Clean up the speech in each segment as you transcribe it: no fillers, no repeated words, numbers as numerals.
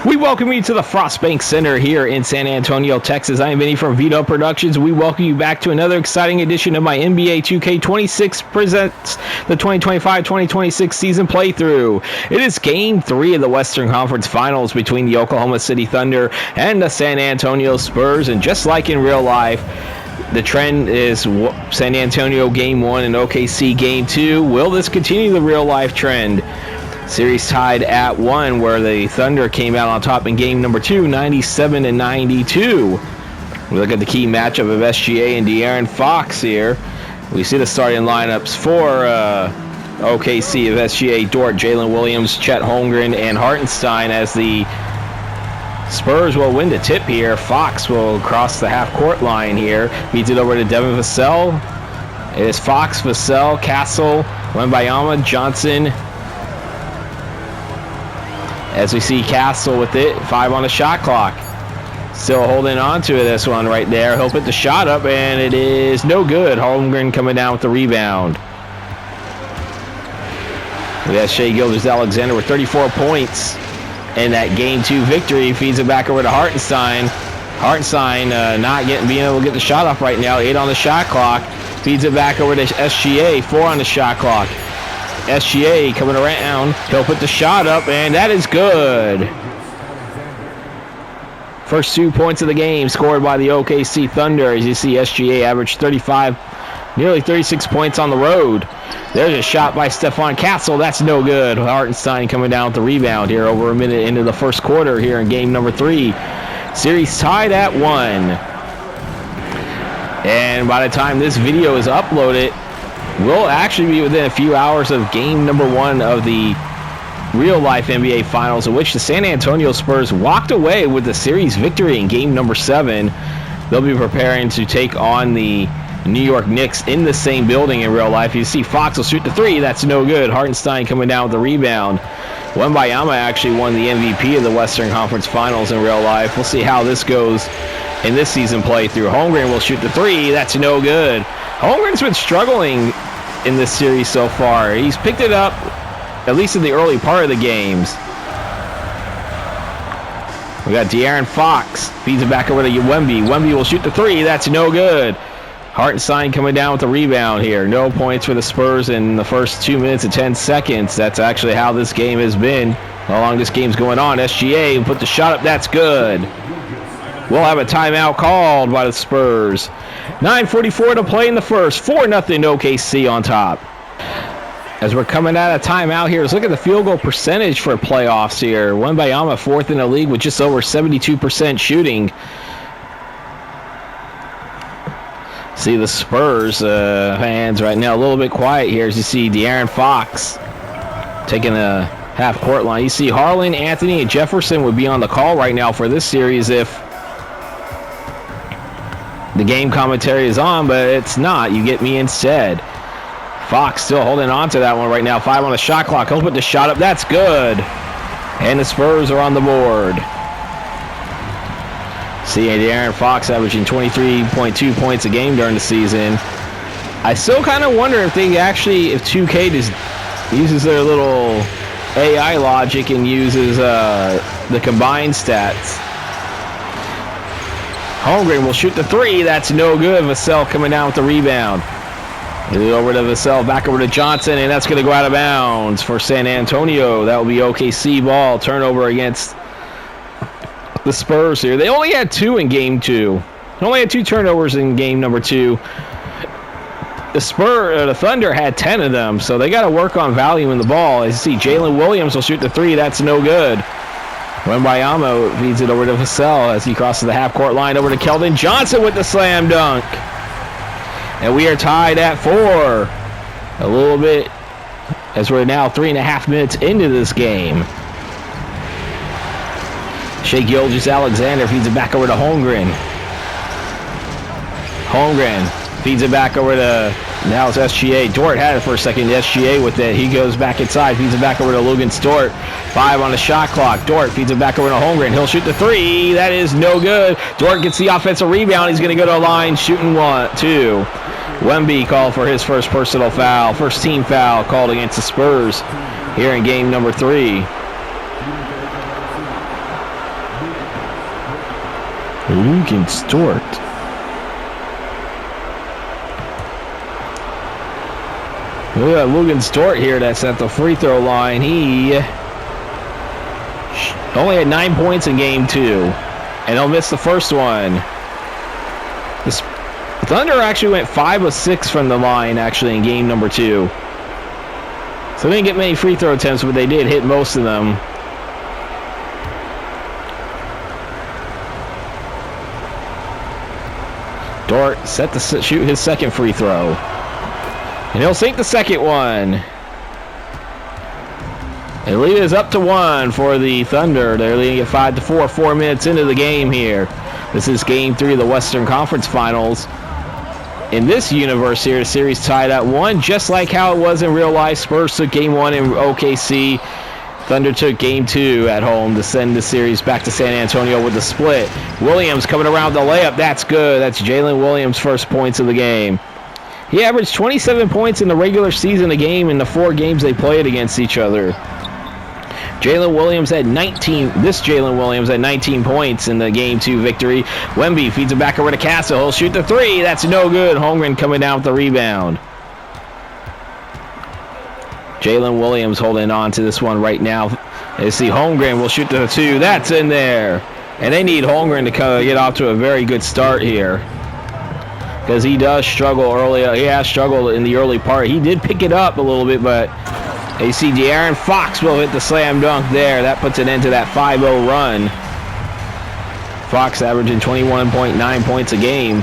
We welcome you to the Frostbank Center here in San Antonio, Texas. I am Vinny from vdubproductions. We welcome you back to another exciting edition of my NBA2K26 presents the 2025-2026 season playthrough. It is Game 3 of the Western Conference Finals between the Oklahoma City Thunder and the San Antonio Spurs. And just like in real life, the trend is San Antonio Game 1 and OKC Game 2. Will this continue the real-life trend? Series tied at 1, where the Thunder came out on top in game number 2, 97-92. We look at the key matchup of SGA and De'Aaron Fox here. We see the starting lineups for OKC of SGA, Dort, Jalen Williams, Chet Holmgren, and Hartenstein. As the Spurs will win the tip here, Fox will cross the half-court line here. Feeds it over to Devin Vassell. It is Fox, Vassell, Castle, Wembanyama, Johnson. As we see Castle with it, 5 on the shot clock. Still holding on to this one right there. He'll put the shot up, and it is no good. Holmgren coming down with the rebound. We got Shai Gilgeous-Alexander with 34 points in that Game 2 victory. Feeds it back over to Hartenstein. Hartenstein not being able to get the shot off right now. 8 on the shot clock. Feeds it back over to SGA. 4 on the shot clock. SGA coming around. He'll put the shot up, and that is good. First 2 points of the game scored by the OKC Thunder. As you see, SGA averaged 35, nearly 36 points on the road. There's a shot by Stephon Castle. That's no good. Hartenstein coming down with the rebound here over a minute into the first quarter here in game number 3. Series tied at 1. And by the time this video is uploaded, we'll actually be within a few hours of game number 1 of the real-life NBA Finals, in which the San Antonio Spurs walked away with the series victory in game number 7. They'll be preparing to take on the New York Knicks in the same building in real life. You see Fox will shoot the 3. That's no good. Hartenstein coming down with the rebound. Wembanyama actually won the MVP of the Western Conference Finals in real life. We'll see how this goes in this season playthrough. Holmgren will shoot the 3. That's no good. Holmgren's been struggling in this series so far. He's picked it up, at least in the early part of the games. We got De'Aaron Fox. Feeds it back over to Wemby. Wemby will shoot the 3. That's no good. Hartenstein coming down with the rebound here. No points for the Spurs in the first 2 minutes and 10 seconds. That's actually how this game has been, how long this game's going on. SGA will put the shot up. That's good. We'll have a timeout called by the Spurs. 9:44 to play in the first. 4-0 OKC on top. As we're coming out of timeout here, let's look at the field goal percentage for playoffs here. Wembanyama 4th in the league with just over 72% shooting. See the Spurs fans right now a little bit quiet here as you see De'Aaron Fox taking a half-court line. You see Harlan, Anthony, and Jefferson would be on the call right now for this series if the game commentary is on, but it's not. You get me instead. Fox still holding on to that one right now. 5 on the shot clock. He'll put the shot up. That's good. And the Spurs are on the board. See De'Aaron Fox averaging 23.2 points a game during the season. I still kind of wonder if they actually, if 2K just uses their little AI logic and uses the combined stats. Holmgren will shoot the 3. That's no good. Vassell coming down with the rebound. Over to Vassell, back over to Johnson, and that's going to go out of bounds for San Antonio. That will be OKC ball. Turnover against the Spurs here. They only had 2 in game 2. They only had 2 turnovers in game number 2. The Thunder had 10 of them, so they got to work on value in the ball. As you see, Jalen Williams will shoot the 3. That's no good. Wembanyama feeds it over to Vassell as he crosses the half-court line over to Keldon Johnson with the slam dunk. And we are tied at 4. A little bit as we're now 3.5 minutes into this game. Shai Gilgeous-Alexander feeds it back over to Holmgren. Holmgren feeds it back over to, now it's SGA. Dort had it for a second. SGA with it. He goes back inside, feeds it back over to Luguentz Dort. 5 on the shot clock. Dort feeds it back over to Holmgren. He'll shoot the 3. That is no good. Dort gets the offensive rebound. He's going to go to the line, shooting 2. Wemby called for his first personal foul. First team foul called against the Spurs here in game number 3. Stort. Look at Lugan Stort here that's at the free throw line. He only had 9 points in game 2. And he'll miss the first one. The Thunder actually went 5 of 6 from the line actually in game number 2. So they didn't get many free throw attempts, but they did hit most of them. Dort set to shoot his second free throw. And he'll sink the second one. The lead is up to 1 for the Thunder. They're leading at 5-4, 4 minutes into the game here. This is game 3 of the Western Conference Finals. In this universe here, the series tied at 1, just like how it was in real life. Spurs took game 1 in OKC. Thunder took game 2 at home to send the series back to San Antonio with the split. Williams coming around the layup. That's good. That's Jalen Williams' first points of the game. He averaged 27 points in the regular season a game in the 4 games they played against each other. Jalen Williams had 19 points in the game 2 victory. Wemby feeds it back over to Castle. He'll shoot the 3. That's no good. Holmgren coming down with the rebound. Jalen Williams holding on to this one right now. You see Holmgren will shoot the 2. That's in there. And they need Holmgren to get off to a very good start here, because he does struggle early. He has struggled in the early part. He did pick it up a little bit, but you see De'Aaron Fox will hit the slam dunk there. That puts an end to that 5-0 run. Fox averaging 21.9 points a game.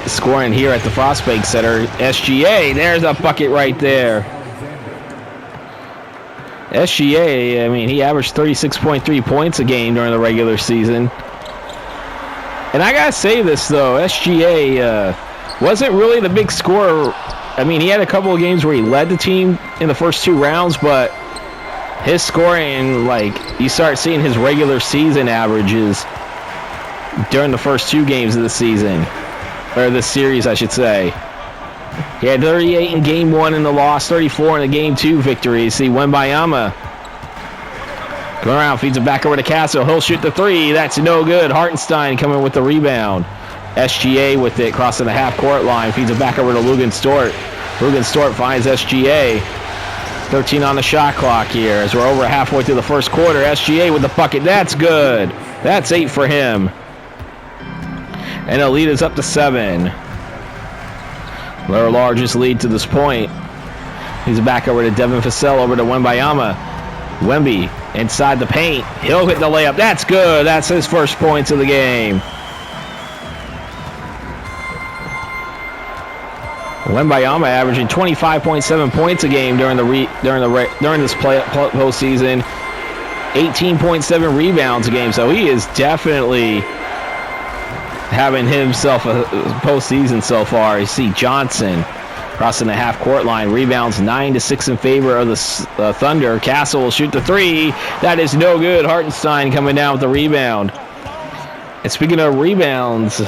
Scoring here at the Frostbank Center. SGA, there's a bucket right there. SGA, I mean, he averaged 36.3 points a game during the regular season. And I gotta say this though, SGA wasn't really the big scorer. I mean, he had a couple of games where he led the team in the first 2 rounds, but his scoring, like, you start seeing his regular season averages during the first 2 games of the season, or the series, I should say. He had 38 in game 1 in the loss, 34 in the game 2 victory. You see Wembayama going around, feeds it back over to Castle. He'll shoot the 3. That's no good. Hartenstein coming with the rebound. SGA with it, crossing the half-court line. Feeds it back over to Lugan Stort. Lugan Stort finds SGA. 13 on the shot clock here as we're over halfway through the first quarter. SGA with the bucket. That's good. That's 8 for him. And the lead is up to 7. Their largest lead to this point. He's back over to Devin Vassell, over to Wembayama. Wemby inside the paint. He'll hit the layup. That's good. That's his first points of the game. Wembayama averaging 25.7 points a game during this postseason. 18.7 rebounds a game. So he is definitely having himself a postseason so far. You see Johnson crossing the half-court line. Rebounds 9-6 in favor of the Thunder. Castle will shoot the 3. That is no good. Hartenstein coming down with the rebound. And speaking of the rebounds,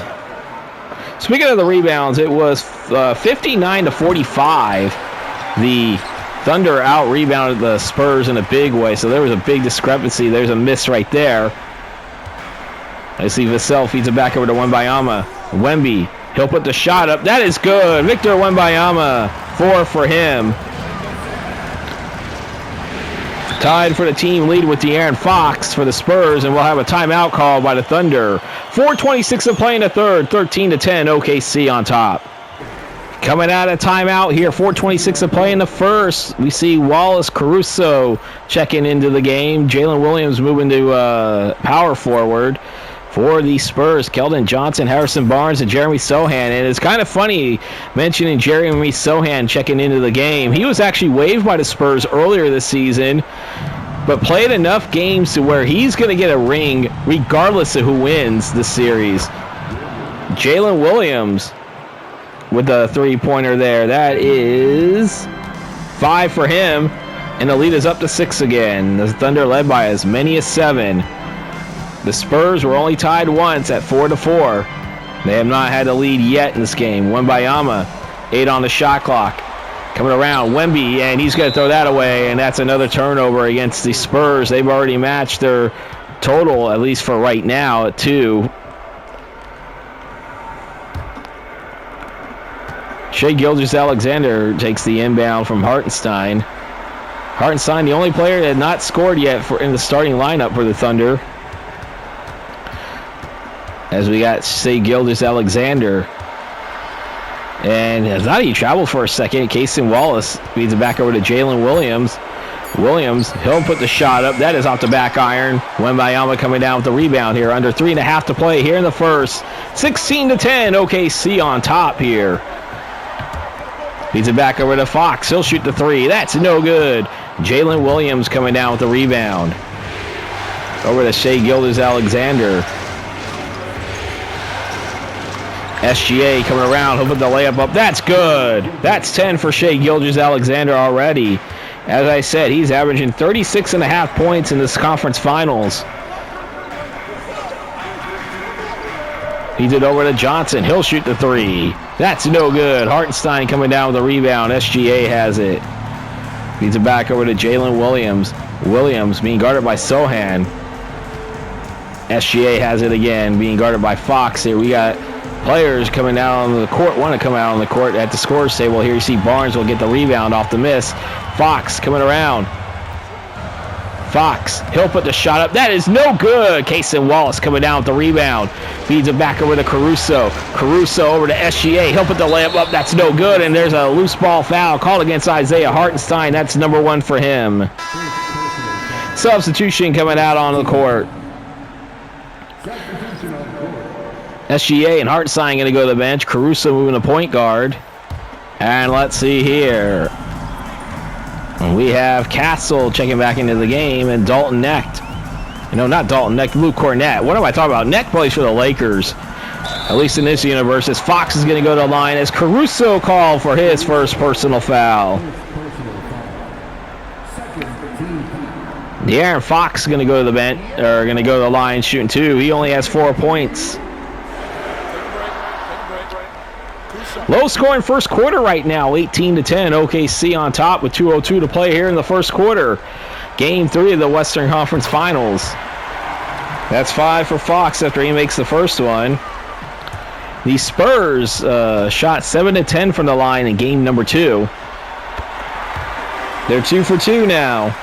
it was 59-45. The Thunder out-rebounded the Spurs in a big way, so there was a big discrepancy. There's a miss right there. I see Vassell feeds it back over to Wembayama. Wemby, he'll put the shot up. That is good. Victor Wembayama, 4 for him. Tied for the team lead with De'Aaron Fox for the Spurs, and we'll have a timeout call by the Thunder. 4:26 to play in the third, 13-10, OKC on top. Coming out of timeout here, 4:26 to play in the first. We see Wallace Caruso checking into the game. Jalen Williams moving to power forward for the Spurs. Keldon Johnson, Harrison Barnes, and Jeremy Sohan. And it's kind of funny mentioning Jeremy Sohan checking into the game. He was actually waived by the Spurs earlier this season, but played enough games to where he's going to get a ring regardless of who wins the series. Jalen Williams with the three-pointer there. That is 5 for him, and the lead is up to 6 again. The Thunder led by as many as 7. The Spurs were only tied once at 4-4. They have not had a lead yet in this game. Wembayama, 8 on the shot clock. Coming around, Wemby, and he's going to throw that away, and that's another turnover against the Spurs. They've already matched their total, at least for right now, at 2. Shai Gilgeous-Alexander takes the inbound from Hartenstein. Hartenstein, the only player that had not scored yet in the starting lineup for the Thunder. As we got Shai Gilgeous-Alexander. And I thought he traveled for a second. Cason Wallace feeds it back over to Jalen Williams. Williams, he'll put the shot up. That is off the back iron. Wembanyama coming down with the rebound here. Under 3.5 to play here in the first. 16-10, OKC on top here. Feeds it back over to Fox. He'll shoot the 3. That's no good. Jalen Williams coming down with the rebound. Over to Shai Gilgeous-Alexander. SGA coming around. He'll put the layup up. That's good. That's 10 for Shai Gilgeous-Alexander already. As I said, he's averaging 36.5 points in this conference finals. Feeds it over to Johnson. He'll shoot the 3. That's no good. Hartenstein coming down with the rebound. SGA has it. Feeds it back over to Jalen Williams. Williams being guarded by Sohan. SGA has it again, being guarded by Fox. Here we got players coming down on the court, want to come out on the court at the scorer's table. Here you see Barnes will get the rebound off the miss. Fox coming around. Fox, he'll put the shot up. That is no good. Cason Wallace coming down with the rebound. Feeds it back over to Caruso. Caruso over to SGA. He'll put the layup up. That's no good. And there's a loose ball foul called against Isaiah Hartenstein. That's number 1 for him. Substitution coming out on the court. SGA and Hartenstein going to go to the bench. Caruso moving to point guard. And let's see here. We have Castle checking back into the game, and Dalton Knecht. No, not Dalton Knecht, Luke Cornett. What am I talking about? Knecht plays for the Lakers, at least in this universe. As Fox is going to go to the line as Caruso called for his first personal foul. De'Aaron Fox is going to go to the bench, or going to go to the line shooting 2. He only has 4 points. Low scoring first quarter right now, 18-10. OKC on top with 2:02 to play here in the first quarter. Game 3 of the Western Conference Finals. That's 5 for Fox after he makes the first one. The Spurs shot 7-10 from the line in game number 2. They're 2 for 2 now.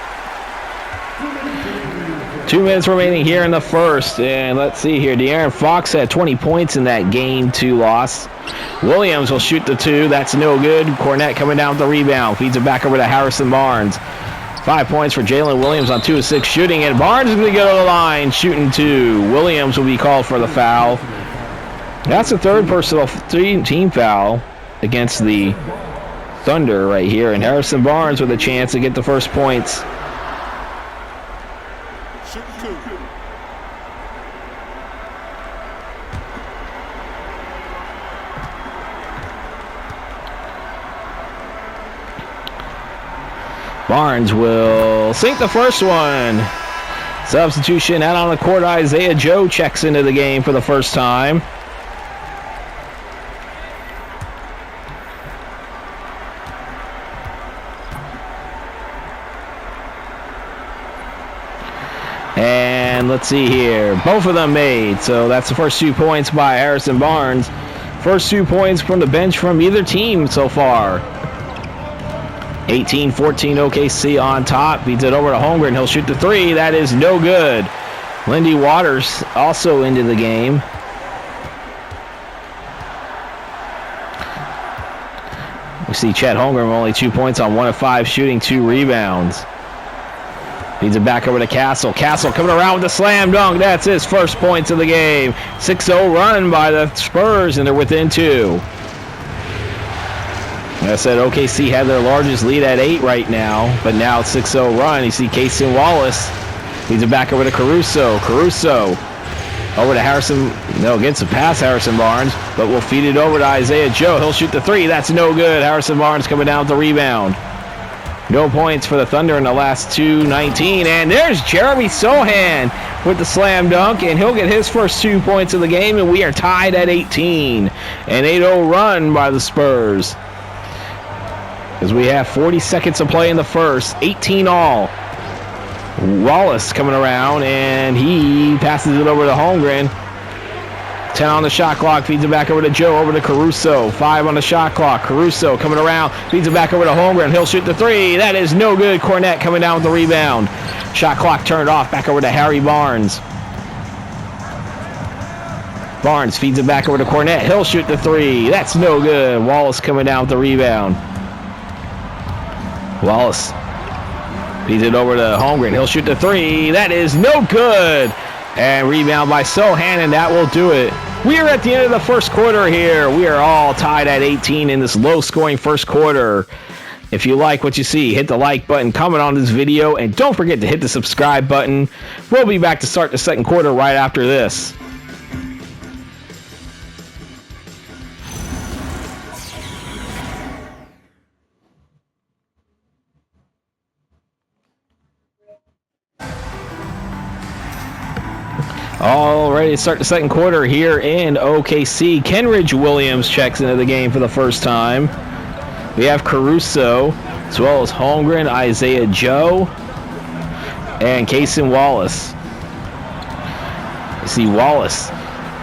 2 minutes remaining here in the first. And let's see here. De'Aaron Fox had 20 points in that game 2 loss. Williams will shoot the 2. That's no good. Cornett coming down with the rebound. Feeds it back over to Harrison Barnes. 5 points for Jalen Williams on 2 of 6 shooting. And Barnes is going to go to the line shooting 2. Williams will be called for the foul. That's the third personal team foul against the Thunder right here. And Harrison Barnes with a chance to get the first points. Barnes will sink the first one. Substitution out on the court. Isaiah Joe checks into the game for the first time. And let's see here. Both of them made. So that's the first 2 points by Harrison Barnes. First 2 points from the bench from either team so far. 18-14 OKC on top. Feeds it over to Holmgren. He'll shoot the 3. That is no good. Lindy Waters also into the game. We see Chet Holmgren with only 2 points on 1 of 5 shooting, 2 rebounds. Feeds it back over to Castle. Castle coming around with the slam dunk. That's his first points of the game. 6-0 run by the Spurs, and they're within 2. Like I said, OKC had their largest lead at 8 right now, but now it's 6-0 run. You see Cason Wallace leads it back over to Caruso. Caruso over to Harrison. No, gets it past Harrison Barnes, but we'll feed it over to Isaiah Joe. He'll shoot the 3. That's no good. Harrison Barnes coming down with the rebound. No points for the Thunder in the last 2:19. And there's Jeremy Sohan with the slam dunk, and he'll get his first 2 points of the game, and we are tied at 18. An 8-0 run by the Spurs. As we have 40 seconds to play in the first, 18 all. Wallace coming around, and he passes it over to Holmgren. 10 on the shot clock, feeds it back over to Joe, over to Caruso. 5 on the shot clock. Caruso coming around, feeds it back over to Holmgren. He'll shoot the 3. That is no good. Cornette coming down with the rebound. Shot clock turned off, back over to Harry Barnes. Barnes feeds it back over to Cornette. He'll shoot the 3. That's no good. Wallace coming down with the rebound. Wallace feeds it over to Holmgren. He'll shoot the 3. That is no good. And rebound by Sohan, and that will do it. We are at the end of the first quarter here. We are all tied at 18 in this low-scoring first quarter. If you like what you see, hit the like button, comment on this video, and don't forget to hit the subscribe button. We'll be back to start the second quarter right after this. All ready to start the second quarter here in OKC. Kenridge Williams checks into the game for the first time. We have Caruso, as well as Holmgren, Isaiah Joe, and Kaysen Wallace. You see Wallace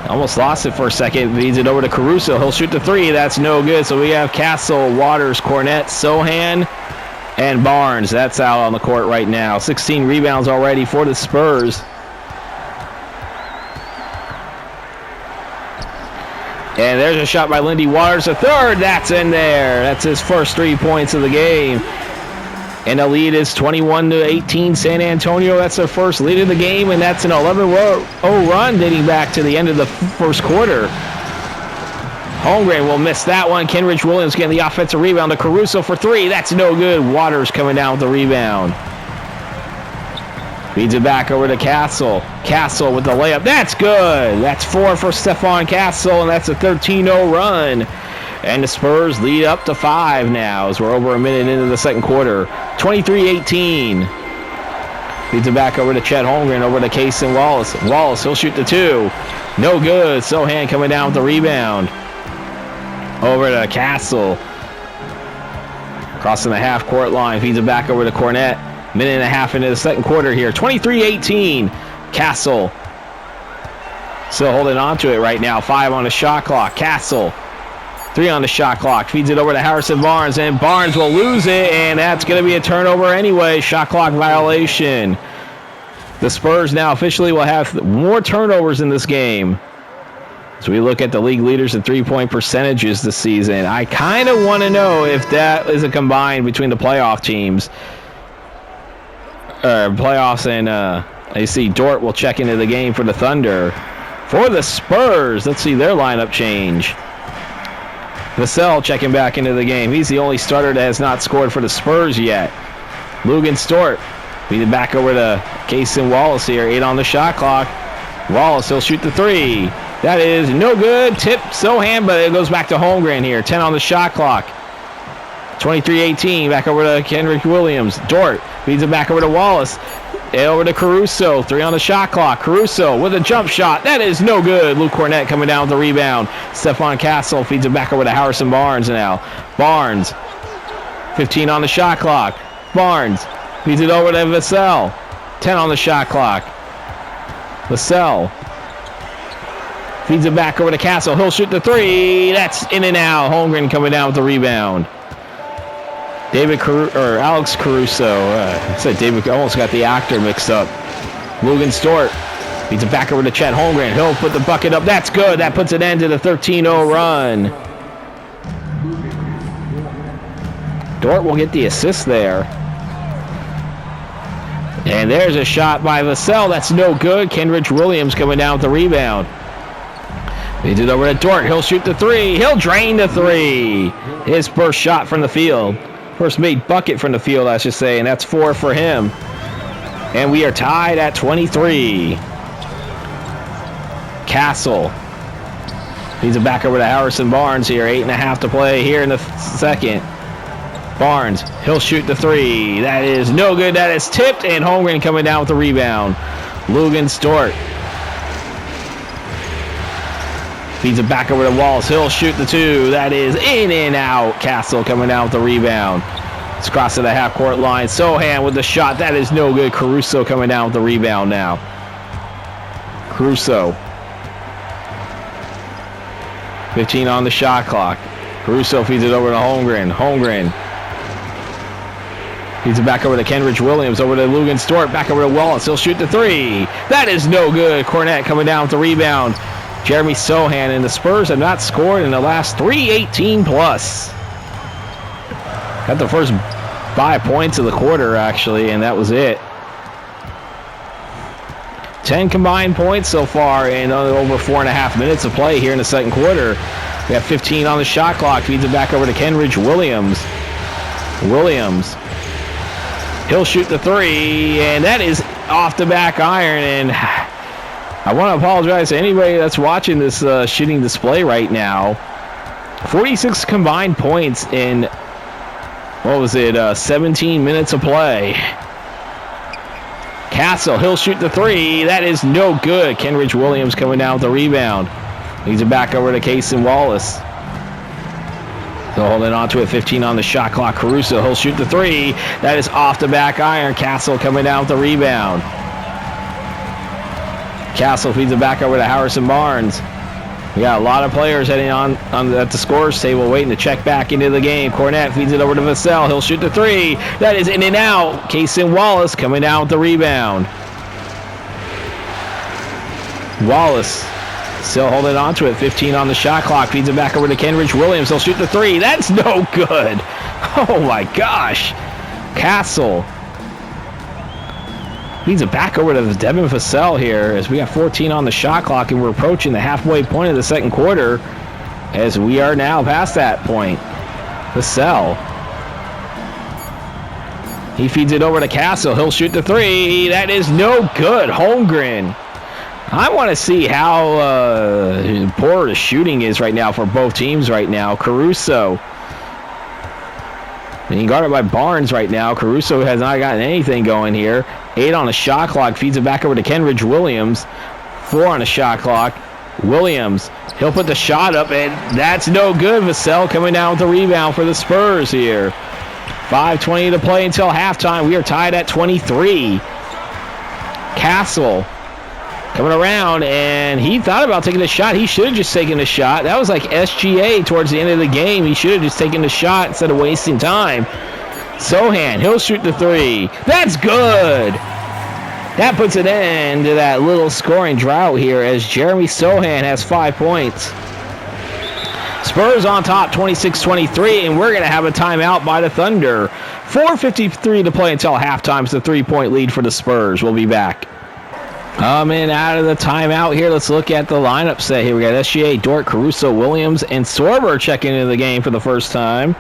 almost lost it for a second. Feeds it over to Caruso. He'll shoot the 3. That's no good. So we have Castle, Waters, Cornette, Sohan, and Barnes. That's out on the court right now. 16 rebounds already for the Spurs. And there's a shot by Lindy Waters, a third. That's in there. That's his first 3 points of the game. And the lead is 21-18 San Antonio. That's their first lead of the game, and that's an 11-0 run dating back to the end of the first quarter. Holmgren will miss that one. Kenridge Williams getting the offensive rebound to Caruso for 3. That's no good. Waters coming down with the rebound. Feeds it back over to Castle. Castle with the layup. That's good. That's 4 for Stephon Castle, and that's a 13-0 run. And the Spurs lead up to 5 now as we're over a minute into the second quarter. 23-18. Feeds it back over to Chet Holmgren, over to Kaysen Wallace. Wallace, he'll shoot the 2. No good. Sohan coming down with the rebound. Over to Castle. Crossing the half-court line. Feeds it back over to Cornette. Minute and a half into the second quarter here. 23-18. Castle still holding on to it right now. 5 on the shot clock. Castle, 3 on the shot clock. Feeds it over to Harrison Barnes, and Barnes will lose it, and that's going to be a turnover anyway. Shot clock violation. The Spurs now officially will have more turnovers in this game. So we look at the league leaders in three-point percentages this season. I kind of want to know if that is a combined between the playoff teams. Playoffs, and you see Dort will check into the game for the Thunder. For the Spurs, let's see their lineup change. Vassell checking back into the game. He's the only starter that has not scored for the Spurs yet. Lugan Stort feed it back over to Kaysen Wallace here. 8 on the shot clock. Wallace, he'll shoot the 3. That is no good. Tip Sohan, but it goes back to Holmgren here. 10 on the shot clock. 23-18, back over to Kenridge Williams. Dort feeds it back over to Wallace. Over to Caruso. 3 on the shot clock. Caruso with a jump shot. That is no good. Luke Cornette coming down with the rebound. Stephon Castle feeds it back over to Harrison Barnes now. Barnes, 15 on the shot clock. Barnes feeds it over to Vassell. 10 on the shot clock. Vassell feeds it back over to Castle. He'll shoot the 3. That's in and out. Holmgren coming down with the rebound. Alex Caruso. I said David. I almost got the actor mixed up. Lugan Stort feeds it back over to Chet Holmgren. He'll put the bucket up. That's good. That puts an end to the 13-0 run. Dort will get the assist there. And there's a shot by Vassell. That's no good. Kenridge Williams coming down with the rebound. Feeds it over to Dort. He'll shoot the 3. He'll drain the 3. His first shot from the field. First made bucket from the field, I should say, and that's 4 for him. And we are tied at 23. Castle feeds it back over to Harrison Barnes here. 8.5 to play here in the second. Barnes, he'll shoot the 3. That is no good. That is tipped, and Holmgren coming down with the rebound. Lugan Stort feeds it back over to Wallace. He'll shoot the 2. That is in and out. Castle coming down with the rebound. It's across to the half-court line. Sohan with the shot. That is no good. Caruso coming down with the rebound now. Caruso. 15 on the shot clock. Caruso feeds it over to Holmgren. Holmgren feeds it back over to Kenrich Williams. Over to Lugan Stewart. Back over to Wallace. He'll shoot the three. That is no good. Cornette coming down with the rebound. Jeremy Sohan, and the Spurs have not scored in the last 18 plus. Got the first 5 points of the quarter, actually, and that was it. 10 combined points so far in over 4.5 minutes of play here in the second quarter. We have 15 on the shot clock. Feeds it back over to Kenrich Williams. Williams. He'll shoot the three, and that is off the back iron. And I want to apologize to anybody that's watching this shooting display right now. 46 combined points in, 17 minutes of play. Castle, he'll shoot the three. That is no good. Kenrich Williams coming down with the rebound. Leads it back over to Cason Wallace. So holding on to it, 15 on the shot clock. Caruso, he'll shoot the three. That is off the back iron. Castle coming down with the rebound. Castle feeds it back over to Harrison Barnes. We got a lot of players heading on at the scores table waiting to check back into the game. Cornette feeds it over to Vassell. He'll shoot the three. That is in and out. Cason Wallace coming down with the rebound. Wallace still holding on to it. 15 on the shot clock. Feeds it back over to Kenrich Williams. He'll shoot the three. That's no good. Oh my gosh. Castle feeds it back over to Devin Vassell here as we got 14 on the shot clock, and we're approaching the halfway point of the second quarter as we are now past that point. Vassell. He feeds it over to Castle. He'll shoot the three. That is no good. Holmgren. I want to see how poor the shooting is right now for both teams right now. Caruso. Being guarded by Barnes right now. Caruso has not gotten anything going here. 8 on the shot clock. Feeds it back over to Kenrich Williams. 4 on the shot clock. Williams. He'll put the shot up, and that's no good. Vassell coming down with the rebound for the Spurs here. 5:20 to play until halftime. We are tied at 23. Castle coming around, and he thought about taking a shot. He should have just taken a shot. That was like SGA towards the end of the game. He should have just taken the shot instead of wasting time. Sohan, he'll shoot the three. That's good. That puts an end to that little scoring drought here as Jeremy Sohan has 5 points. Spurs on top, 26-23, and we're going to have a timeout by the Thunder. 4:53 to play until halftime. It's a 3-point lead for the Spurs. We'll be back. Coming out of the timeout here, let's look at the lineup set here. We got SGA, Dort, Caruso, Williams, and Sorber checking into the game for the first time.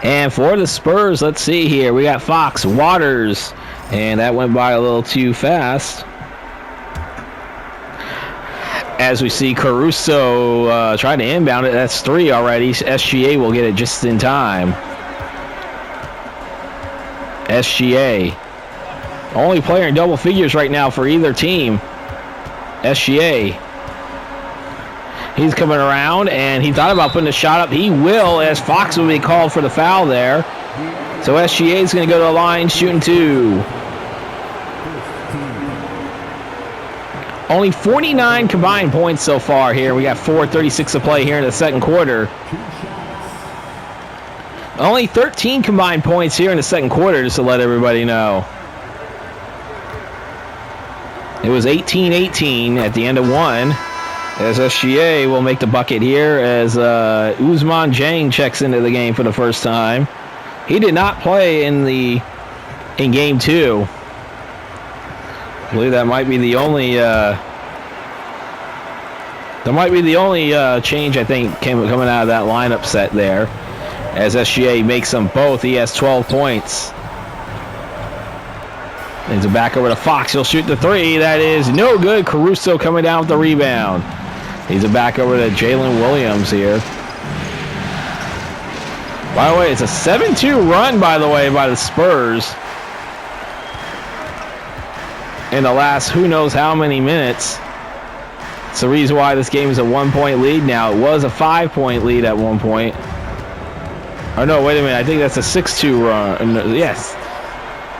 And for the Spurs, let's see here. We got Fox, Waters, and that went by a little too fast. As we see Caruso trying to inbound it, that's 3 already. SGA will get it just in time. SGA. Only player in double figures right now for either team. SGA. He's coming around, and he thought about putting a shot up. He will, as Fox will be called for the foul there. So SGA is going to go to the line, shooting 2. Only 49 combined points so far here. We got 4:36 to play here in the second quarter. Only 13 combined points here in the second quarter, just to let everybody know. It was 18-18 at the end of 1. As SGA will make the bucket here as Ousmane Dieng checks into the game for the first time. He did not play in game 2. I believe that might be the only change I think coming out of that lineup set there. As SGA makes them both, he has 12 points. It's back over to Fox. He'll shoot the 3. That is no good. Caruso coming down with the rebound. He's back over to Jalen Williams here. By the way, it's a 7-2 run, by the way, by the Spurs. In the last who knows how many minutes. It's the reason why this game is a 1-point lead now. It was a 5-point lead at one point. Oh, no, wait a minute. I think that's a 6-2 run. No, yes.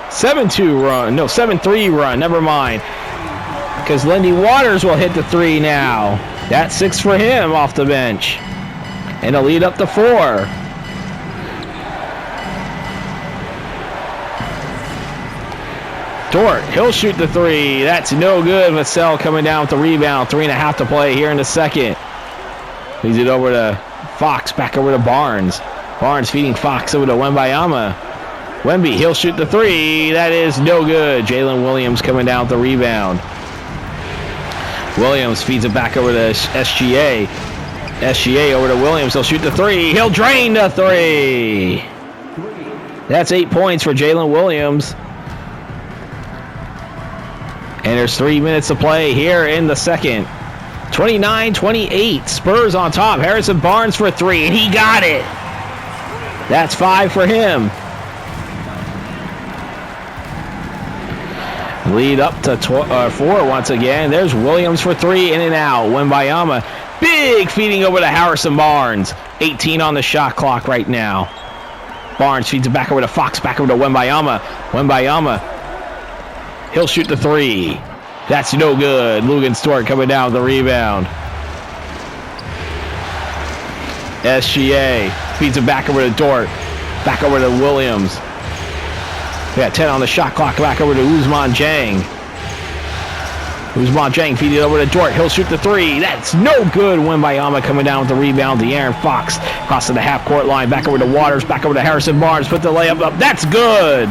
7-2 run. No, 7-3 run. Never mind. Because Lindy Waters will hit the 3 now. That's 6 for him off the bench. And a lead up to 4. Dort, he'll shoot the 3. That's no good. Vassell coming down with the rebound. 3.5 to play here in the second. Leads it over to Fox. Back over to Barnes. Barnes feeding Fox over to Wembayama. Wemby, he'll shoot the 3. That is no good. Jalen Williams coming down with the rebound. Williams feeds it back over to SGA. SGA over to Williams. He'll shoot the 3. He'll drain the 3. That's 8 points for Jalen Williams. And there's 3 minutes to play here in the second. 29-28. Spurs on top. Harrison Barnes for 3. And he got it. That's 5 for him. Lead up to 4 once again. There's Williams for 3, in and out. Wembayama, big feeding over to Harrison Barnes. 18 on the shot clock right now. Barnes feeds it back over to Fox, back over to Wembayama. Wembayama, he'll shoot the 3. That's no good. Lugenstort coming down with the rebound. SGA feeds it back over to Dort, back over to Williams. We got 10 on the shot clock, back over to Ousmane Dieng. Ousmane Dieng feeding it over to Dort. He'll shoot the 3. That's no good. Wembayama coming down with the rebound. De'Aaron Fox crossing the half-court line. Back over to Waters. Back over to Harrison Barnes. Put the layup up. That's good.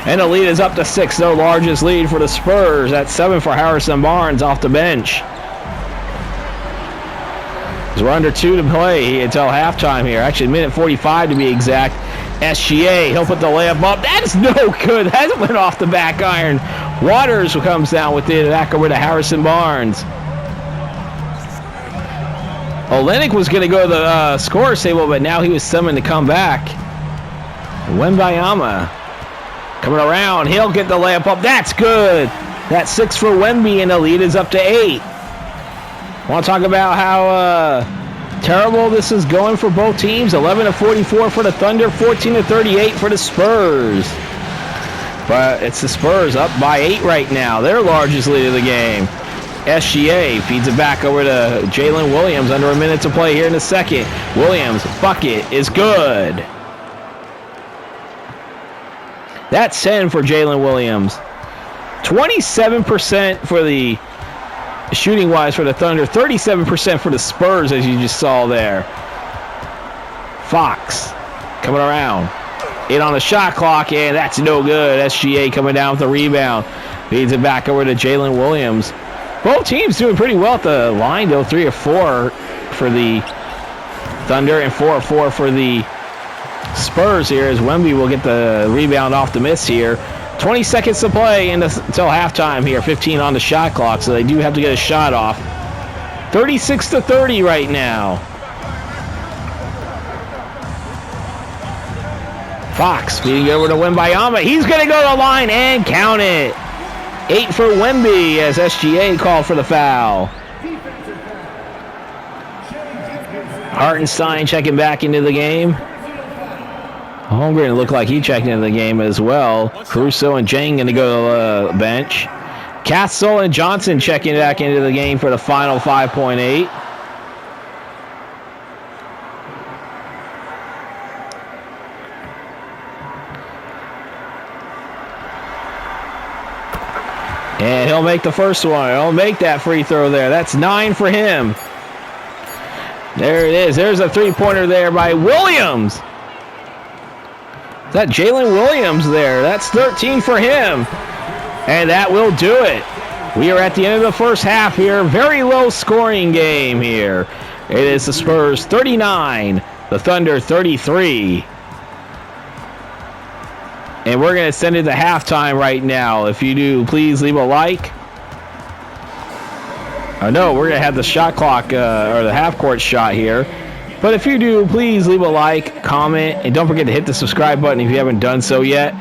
And the lead is up to 6. The largest lead for the Spurs. That's 7 for Harrison Barnes off the bench. We're under 2 to play until halftime here. Actually, minute 45 to be exact. SGA, he'll put the layup up. That's no good. That went off the back iron. Waters comes down with it. Back over to Harrison Barnes. Olenek was going to go to the scorer's table, but now he was summoned to come back. Wembayama coming around. He'll get the layup up. That's good. That's 6 for Wemby, and the lead is up to 8. Want to talk about how terrible this is going for both teams? 11-44 for the Thunder, 14-38 for the Spurs. But it's the Spurs up by 8 right now, their largest lead of the game. SGA feeds it back over to Jalen Williams. Under a minute to play here in the second. Williams, bucket is good. That's 10 for Jalen Williams. 27% for the shooting-wise for the Thunder, 37% for the Spurs, as you just saw there. Fox coming around. 8 on the shot clock, and that's no good. SGA coming down with the rebound. Feeds it back over to Jalen Williams. Both teams doing pretty well at the line, though. 3 of 4 for the Thunder and 4 of 4 for the Spurs here, as Wemby will get the rebound off the miss here. 20 seconds to play until halftime here. 15 on the shot clock, so they do have to get a shot off. 36-30 right now. Fox feeding over to Wembayama. He's going to go to the line and count it. 8 for Wemby as SGA called for the foul. Hartenstein checking back into the game. Holmgren looked like he checked into the game as well. Caruso and Jang going to go to the bench. Castle and Johnson checking back into the game for the final 5.8. And he'll make the first one. He'll make that free throw there. That's 9 for him. There it is. There's a three-pointer there by Williams. Is that Jalen Williams there? That's 13 for him. And that will do it. We are at the end of the first half here. Very low scoring game here. It is the Spurs 39, the Thunder 33. And we're going to send it to halftime right now. If you do, please leave a like. Oh no, we're going to have the shot clock or the half-court shot here. But if you do, please leave a like, comment, and don't forget to hit the subscribe button if you haven't done so yet.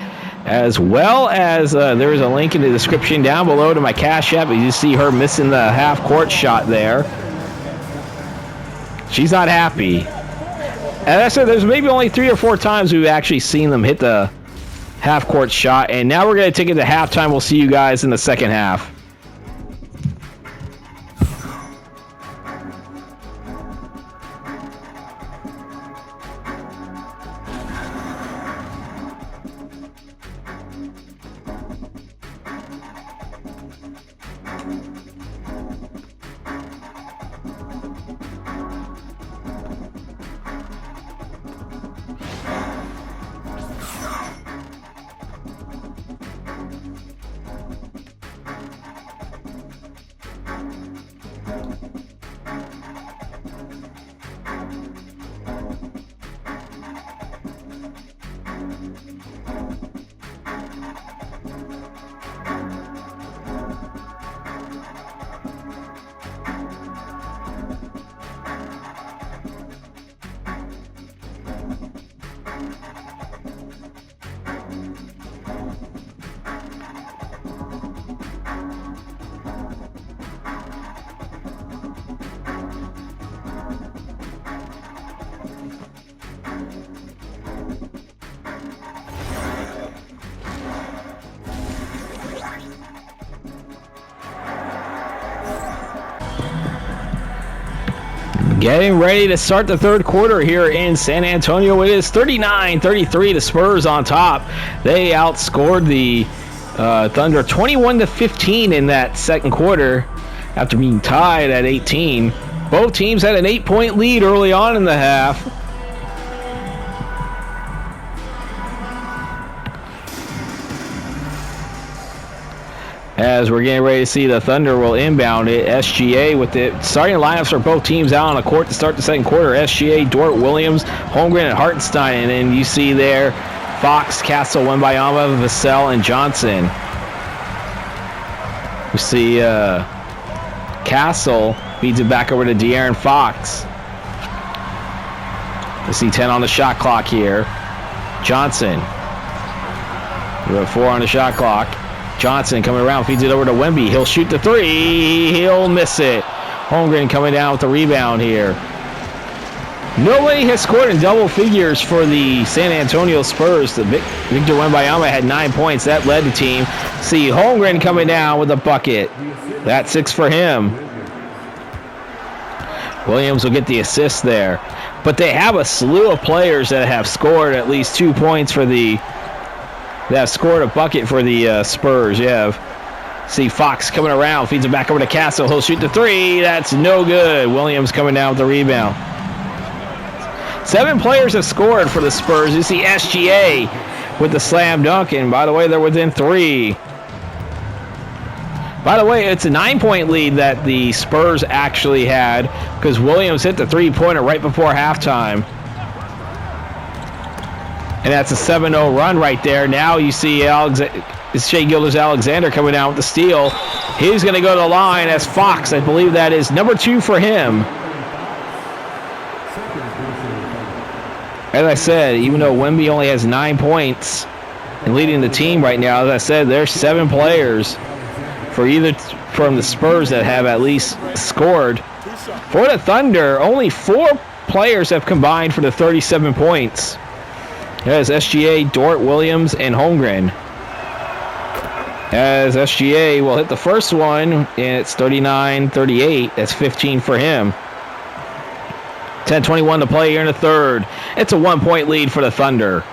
As well as there is a link in the description down below to my Cash App. You see her missing the half-court shot there. She's not happy. As I said, there's maybe only 3 or 4 times we've actually seen them hit the half-court shot. And now we're going to take it to halftime. We'll see you guys in the second half. Getting ready to start the third quarter here in San Antonio. It is 39-33, the Spurs on top. They outscored the Thunder 21-15 in that second quarter after being tied at 18. Both teams had an 8-point lead early on in the half. As we're getting ready to see the Thunder will inbound it. SGA with the starting lineups for both teams out on the court to start the second quarter. SGA, Dort, Williams, Holmgren, and Hartenstein. And then you see there Fox, Castle, Wembayama, Vassell, and Johnson. We see Castle feeds it back over to De'Aaron Fox. We see 10 on the shot clock here. Johnson. We have 4 on the shot clock. Johnson coming around, feeds it over to Wemby. He'll shoot the 3. He'll miss it. Holmgren coming down with the rebound here. Nobody has scored in double figures for the San Antonio Spurs. Victor Wembanyama had 9 points. That led the team. See Holmgren coming down with a bucket. That's 6 for him. Williams will get the assist there. But they have a slew of players that have scored at least 2 points for the... They have scored a bucket for the Spurs. You have, see Fox coming around, feeds it back over to Castle. He'll shoot the 3. That's no good. Williams coming down with the rebound. 7 players have scored for the Spurs. You see SGA with the slam dunk, and by the way, they're within 3. By the way, it's a 9-point lead that the Spurs actually had because Williams hit the 3-pointer right before halftime. And that's a 7-0 run right there. Now you see Shai Gilgeous-Alexander coming down with the steal. He's going to go to the line as Fox. I believe that is number 2 for him. As I said, even though Wemby only has 9 points and leading the team right now, as I said, there's 7 players for either from the Spurs that have at least scored. For the Thunder, only 4 players have combined for the 37 points. There's SGA, Dort, Williams, and Holmgren. As SGA will hit the first one, and it's 39-38. That's 15 for him. 10:21 to play here in the third. It's a 1-point lead for the Thunder.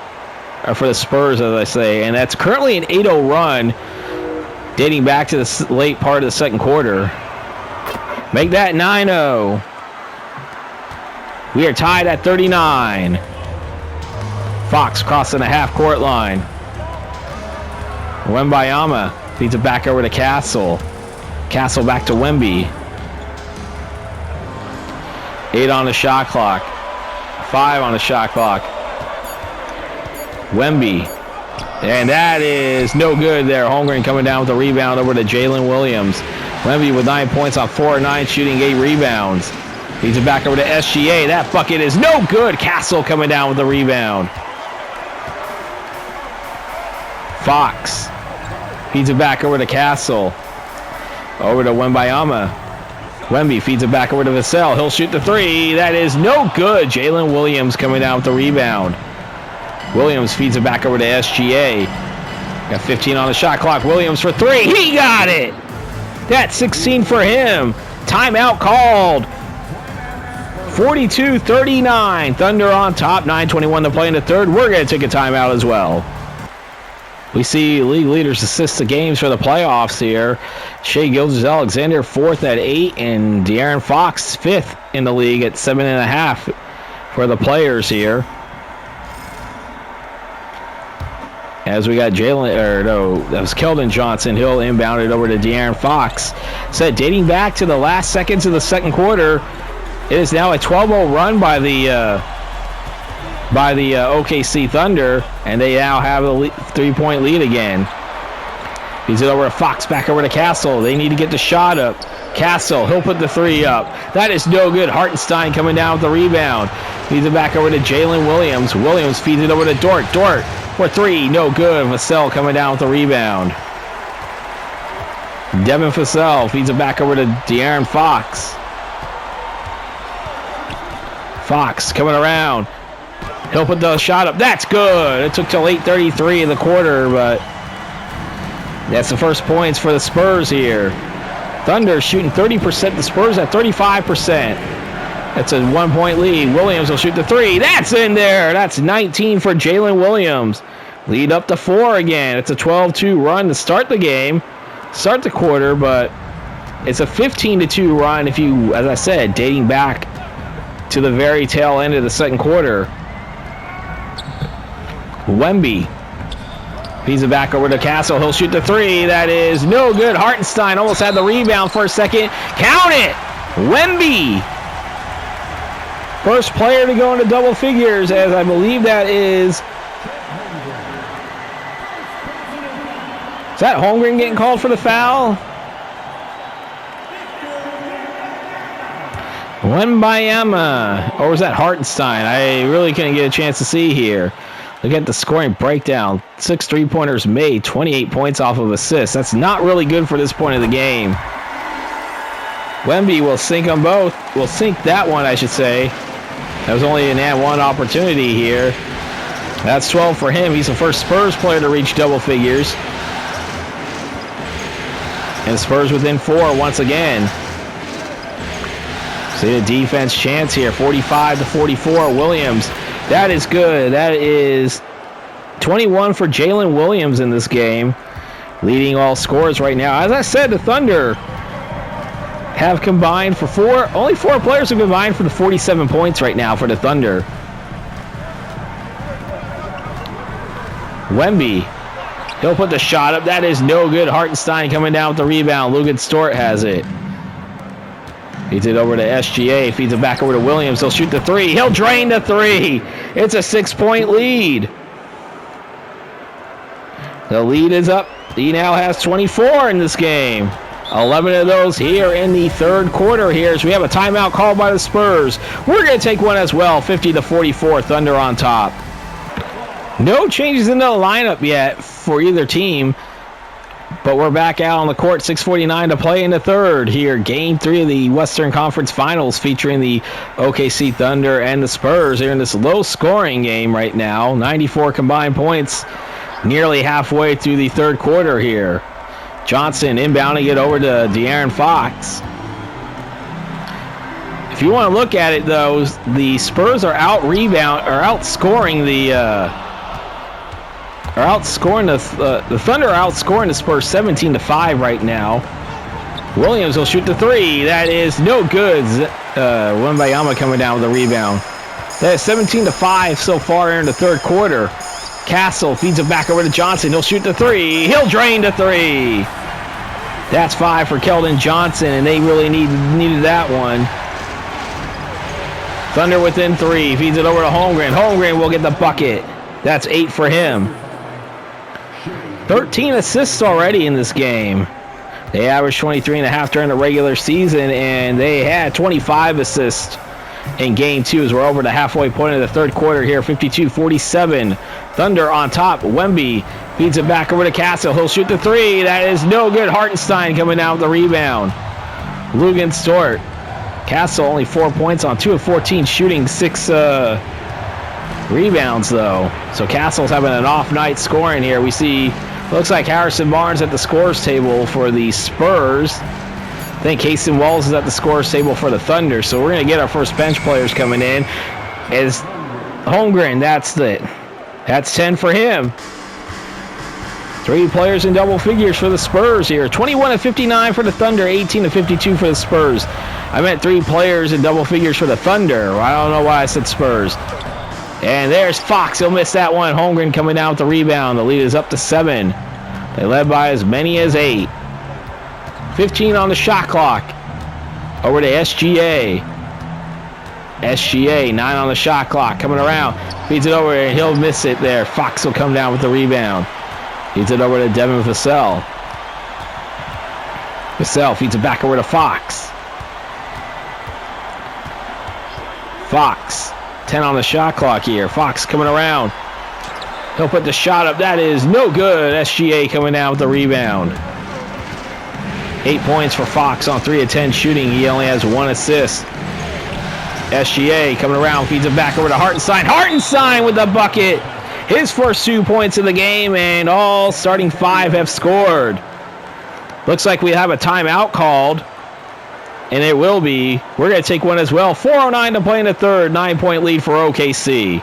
Or for the Spurs, as I say. And that's currently an 8-0 run dating back to the late part of the second quarter. Make that 9-0. We are tied at 39. Fox crossing the half-court line. Wembayama feeds it back over to Castle. Castle back to Wemby. 8 on the shot clock. 5 on the shot clock. Wemby. And that is no good there. Holmgren coming down with the rebound over to Jalen Williams. Wemby with 9 points on 4 of 9, shooting 8 rebounds. Feeds it back over to SGA. That bucket is no good. Castle coming down with the rebound. Fox feeds it back over to Castle. Over to Wembayama. Wemby feeds it back over to Vassell. He'll shoot the three. That is no good. Jalen Williams coming down with the rebound. Williams feeds it back over to SGA. Got 15 on the shot clock. Williams for three. He got it. That's 16 for him. Timeout called. 42-39. Thunder on top. 9:21 to play in the third. We're going to take a timeout as well. We see league leaders assist the games for the playoffs here. Shai Gilgeous-Alexander 4th at 8, and De'Aaron Fox 5th in the league at 7.5 for the players here. As we got that was Keldon Johnson. He'll inbound it over to De'Aaron Fox. Said dating back to the last seconds of the second quarter, it is now a 12-0 run by the OKC Thunder, and they now have a 3-point lead again. He's it over to Fox, back over to Castle. They need to get the shot up. Castle, he'll put the three up. That is no good. Hartenstein coming down with the rebound. Feeds it back over to Jalen Williams. Williams feeds it over to Dort. Dort for three, no good. Vassell coming down with the rebound. Devin Vassell feeds it back over to De'Aaron Fox. Fox coming around. He'll put the shot up. That's good. It took till 8:33 in the quarter, but that's the first points for the Spurs here. Thunder shooting 30%. The Spurs at 35%. That's a 1-point lead. Williams will shoot the three. That's in there. That's 19 for Jalen Williams. Lead up to 4 again. It's a 12-2 run to start the game, start the quarter, but it's a 15-2 run if you, as I said, dating back to the very tail end of the second quarter. Wemby feeds it back over to Castle. He'll shoot the three. That is no good. Hartenstein almost had the rebound for a second. Count it! Wemby! First player to go into double figures, as I believe that is... Is that Holmgren getting called for the foul? Wembayama. Or was that Hartenstein? I really couldn't get a chance to see here. Look at the scoring breakdown. 6 3-pointers made, 28 points off of assists. That's not really good for this point of the game. Wemby will sink them both. Will sink that one, I should say. That was only an and one opportunity here. That's 12 for him. He's the first Spurs player to reach double figures. And Spurs within 4 once again. See the defense chance here. 45-44. Williams. That is good. That is 21 for Jalen Williams in this game, leading all scorers right now. As I said, the Thunder have combined for only 4 players have combined for the 47 points right now for the Thunder. Wemby, he'll put the shot up. That is no good. Hartenstein coming down with the rebound. Luguentz Dort has it. Feeds it over to SGA. Feeds it back over to Williams. He'll shoot the three. He'll drain the three. It's a 6-point lead. The lead is up. He now has 24 in this game. 11 of those here in the third quarter here. So we have a timeout called by the Spurs. We're going to take one as well. 50-44. Thunder on top. No changes in the lineup yet for either team. But we're back out on the court, 6:49 to play in the third here. Game 3 of the Western Conference Finals featuring the OKC Thunder and the Spurs here in this low-scoring game right now. 94 combined points nearly halfway through the third quarter here. Johnson inbounding it over to De'Aaron Fox. If you want to look at it, though, the Spurs are outscoring the Thunder are outscoring the Spurs 17-5 right now. Williams will shoot the three. That is no good. Wembayama coming down with a rebound. That is 17-5 so far in the third quarter. Castle feeds it back over to Johnson. He'll shoot the three. He'll drain the three. That's 5 for Keldon Johnson, and they really needed that one. Thunder within 3. Feeds it over to Holmgren. Holmgren will get the bucket. That's 8 for him. 13 assists already in this game. They averaged 23.5 during the regular season, and they had 25 assists in Game 2 as we're over the halfway point of the third quarter here, 52-47. Thunder on top. Wemby feeds it back over to Castle. He'll shoot the three. That is no good. Hartenstein coming down with the rebound. Lugan-Stort. Castle only 4 points on 2 of 14 shooting, 6 rebounds though. So Castle's having an off night scoring here. We see, looks like Harrison Barnes at the scores table for the Spurs. I think Casey Walls is at the scores table for the Thunder. So we're going to get our first bench players coming in. As Holmgren, that's 10 for him. 3 players in double figures for the Spurs here. 21 of 59 for the Thunder, 18 of 52 for the Spurs. I meant 3 players in double figures for the Thunder. I don't know why I said Spurs. And there's Fox. He'll miss that one. Holmgren coming down with the rebound. The lead is up to 7. They led by as many as 8. 15 on the shot clock. Over to SGA. SGA, 9 on the shot clock. Coming around. Feeds it over and he'll miss it there. Fox will come down with the rebound. Feeds it over to Devin Vassell. Vassell feeds it back over to Fox. Fox, 10 on the shot clock here. Fox coming around. He'll put the shot up. That is no good. SGA coming down with the rebound. 8 points for Fox on 3 of 10 shooting. He only has 1 assist. SGA coming around, feeds it back over to Hartenstein. Hartenstein with the bucket. His first 2 points of the game, and all starting 5 have scored. Looks like we have a timeout called, and it will be. We're going to take one as well. 4:09 to play in the third. 9-point lead for OKC.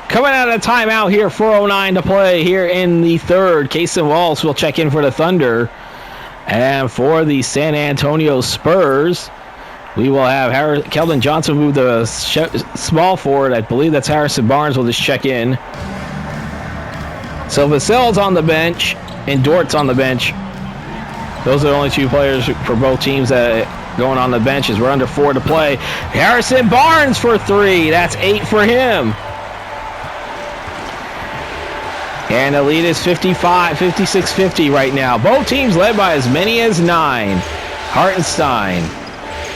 Coming out of timeout here, 4:09 to play here in the third. Kaysen Wallace will check in for the Thunder. And for the San Antonio Spurs, we will have Keldon Johnson move the small forward. I believe that's Harrison Barnes will just check in. So Vassell's on the bench and Dort's on the bench. Those are the only 2 players for both teams that going on the benches. We're under 4 to play. Harrison Barnes for 3. That's 8 for him. And the lead is 56-50 right now. Both teams led by as many as 9. Hartenstein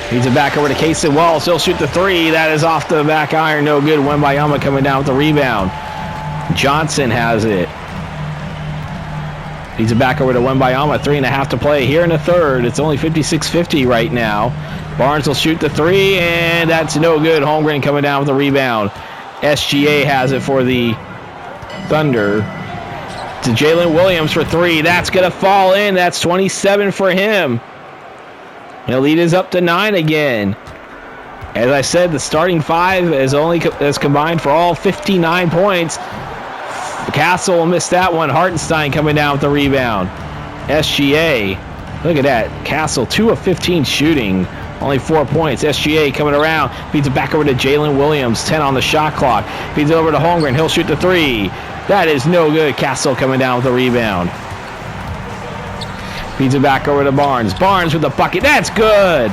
feeds it back over to Kaysen Wallace. He'll shoot the 3. That is off the back iron. No good. Wembayama coming down with the rebound. Johnson has it. Feeds it back over to Wembayama. 3.5 to play here in the third. It's only 56-50 right now. Barnes will shoot the 3, and that's no good. Holmgren coming down with the rebound. SGA has it for the Thunder. To Jalen Williams for 3. That's going to fall in. That's 27 for him. The lead is up to 9 again. As I said, the starting 5 has combined for all 59 points. Castle will miss that one. Hartenstein coming down with the rebound. SGA. Look at that. Castle, 2 of 15 shooting. Only 4 points. SGA coming around. Feeds it back over to Jalen Williams. 10 on the shot clock. Feeds it over to Holmgren. He'll shoot the 3. That is no good. Castle coming down with the rebound. Feeds it back over to Barnes. Barnes with the bucket. That's good.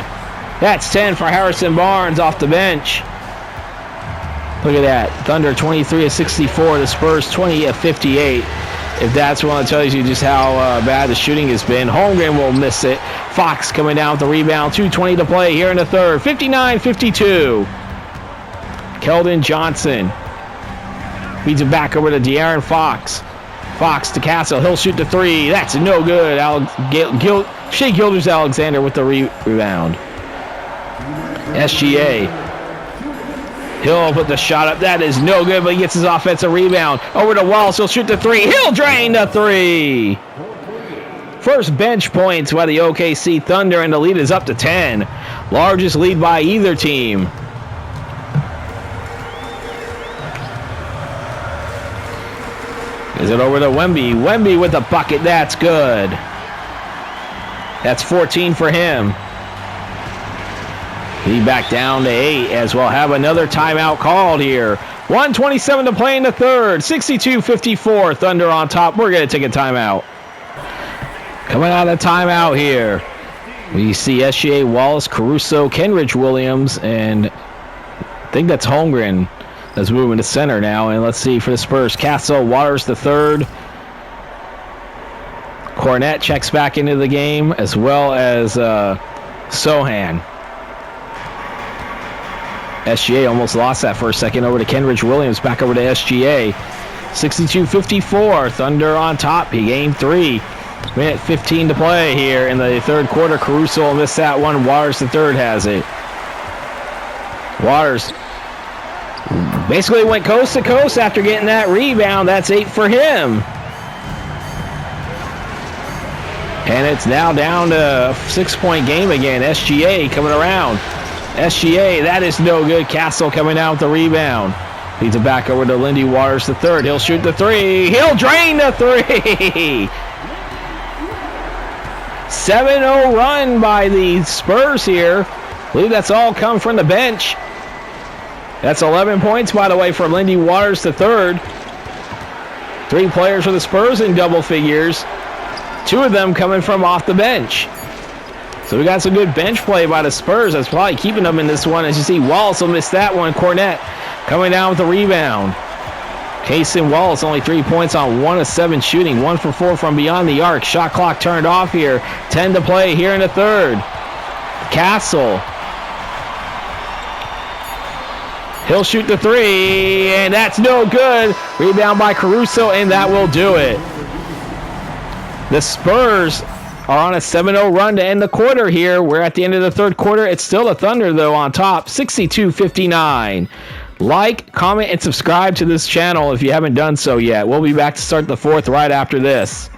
That's 10 for Harrison Barnes off the bench. Look at that. Thunder 23 of 64. The Spurs 20 of 58. If that's one that tells you just how bad the shooting has been. Holmgren will miss it. Fox coming down with the rebound. 2:20 to play here in the third. 59-52. Keldon Johnson feeds it back over to De'Aaron Fox. Fox to Castle. He'll shoot the 3. That's no good. Shea Gilders-Alexander with the rebound. SGA. He'll put the shot up. That is no good, but he gets his offensive rebound. Over to Wallace. He'll shoot the 3. He'll drain the 3. First bench points by the OKC Thunder, and the lead is up to 10. Largest lead by either team. Is it over to Wemby? Wemby with the bucket. That's good. That's 14 for him. Lead back down to 8 as we'll have another timeout called here. 1:27 to play in the third. 62-54. Thunder on top. We're going to take a timeout. Coming out of timeout here, we see SGA, Wallace, Caruso, Kenrich Williams, and I think that's Holmgren that's moving to center now. And let's see for the Spurs. Castle, Waters the third. Cornette checks back into the game, as well as Sohan. SGA almost lost that for a second. Over to Kenrich Williams. Back over to SGA. 62-54. Thunder on top. Game 3. Minute 15 to play here in the third quarter. Caruso will miss that one. Waters the third has it. Waters basically went coast to coast after getting that rebound. That's 8 for him. And it's now down to a 6-point game again. SGA coming around. SGA, that is no good. Castle coming out with the rebound. Leads it back over to Lindy Waters the third. He'll shoot the three. He'll drain the three. 7-0 run by the Spurs here. I believe that's all come from the bench. That's 11 points, by the way, for Lindy Waters the third. 3 players for the Spurs in double figures. 2 of them coming from off the bench. So we got some good bench play by the Spurs. That's probably keeping them in this one. As you see, Wallace will miss that one. Cornette coming down with the rebound. Kason Wallace only 3 points on 1 of 7 shooting. 1 for 4 from beyond the arc. Shot clock turned off here. 10 to play here in the third. Castle. He'll shoot the three, and that's no good. Rebound by Caruso, and that will do it. The Spurs are on a 7-0 run to end the quarter here. We're at the end of the third quarter. It's still the Thunder, though, on top, 62-59. Like, comment, and subscribe to this channel if you haven't done so yet. We'll be back to start the fourth right after this.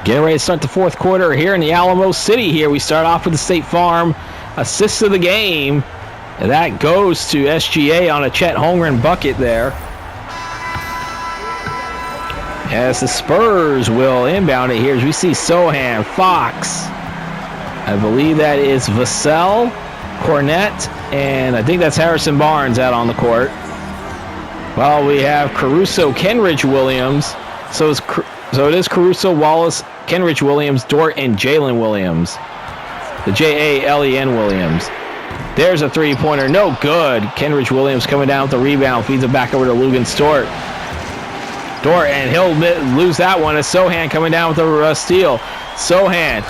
Getting ready to start the fourth quarter here in the Alamo City here. We start off with the State Farm assist of the game. And that goes to SGA on a Chet Holmgren bucket there. As the Spurs will inbound it here, as we see Sohan, Fox. I believe that is Vassell, Cornette, and I think that's Harrison Barnes out on the court. Well, we have Caruso, Kenridge Williams. So it is Caruso, Wallace, Kenridge Williams, Dort, and Jalen Williams. The Jalen Williams. There's a three-pointer. No good. Kenridge Williams coming down with the rebound. Feeds it back over to Lugan Dort. And he'll lose that one as Sohan coming down with the steal. Sohan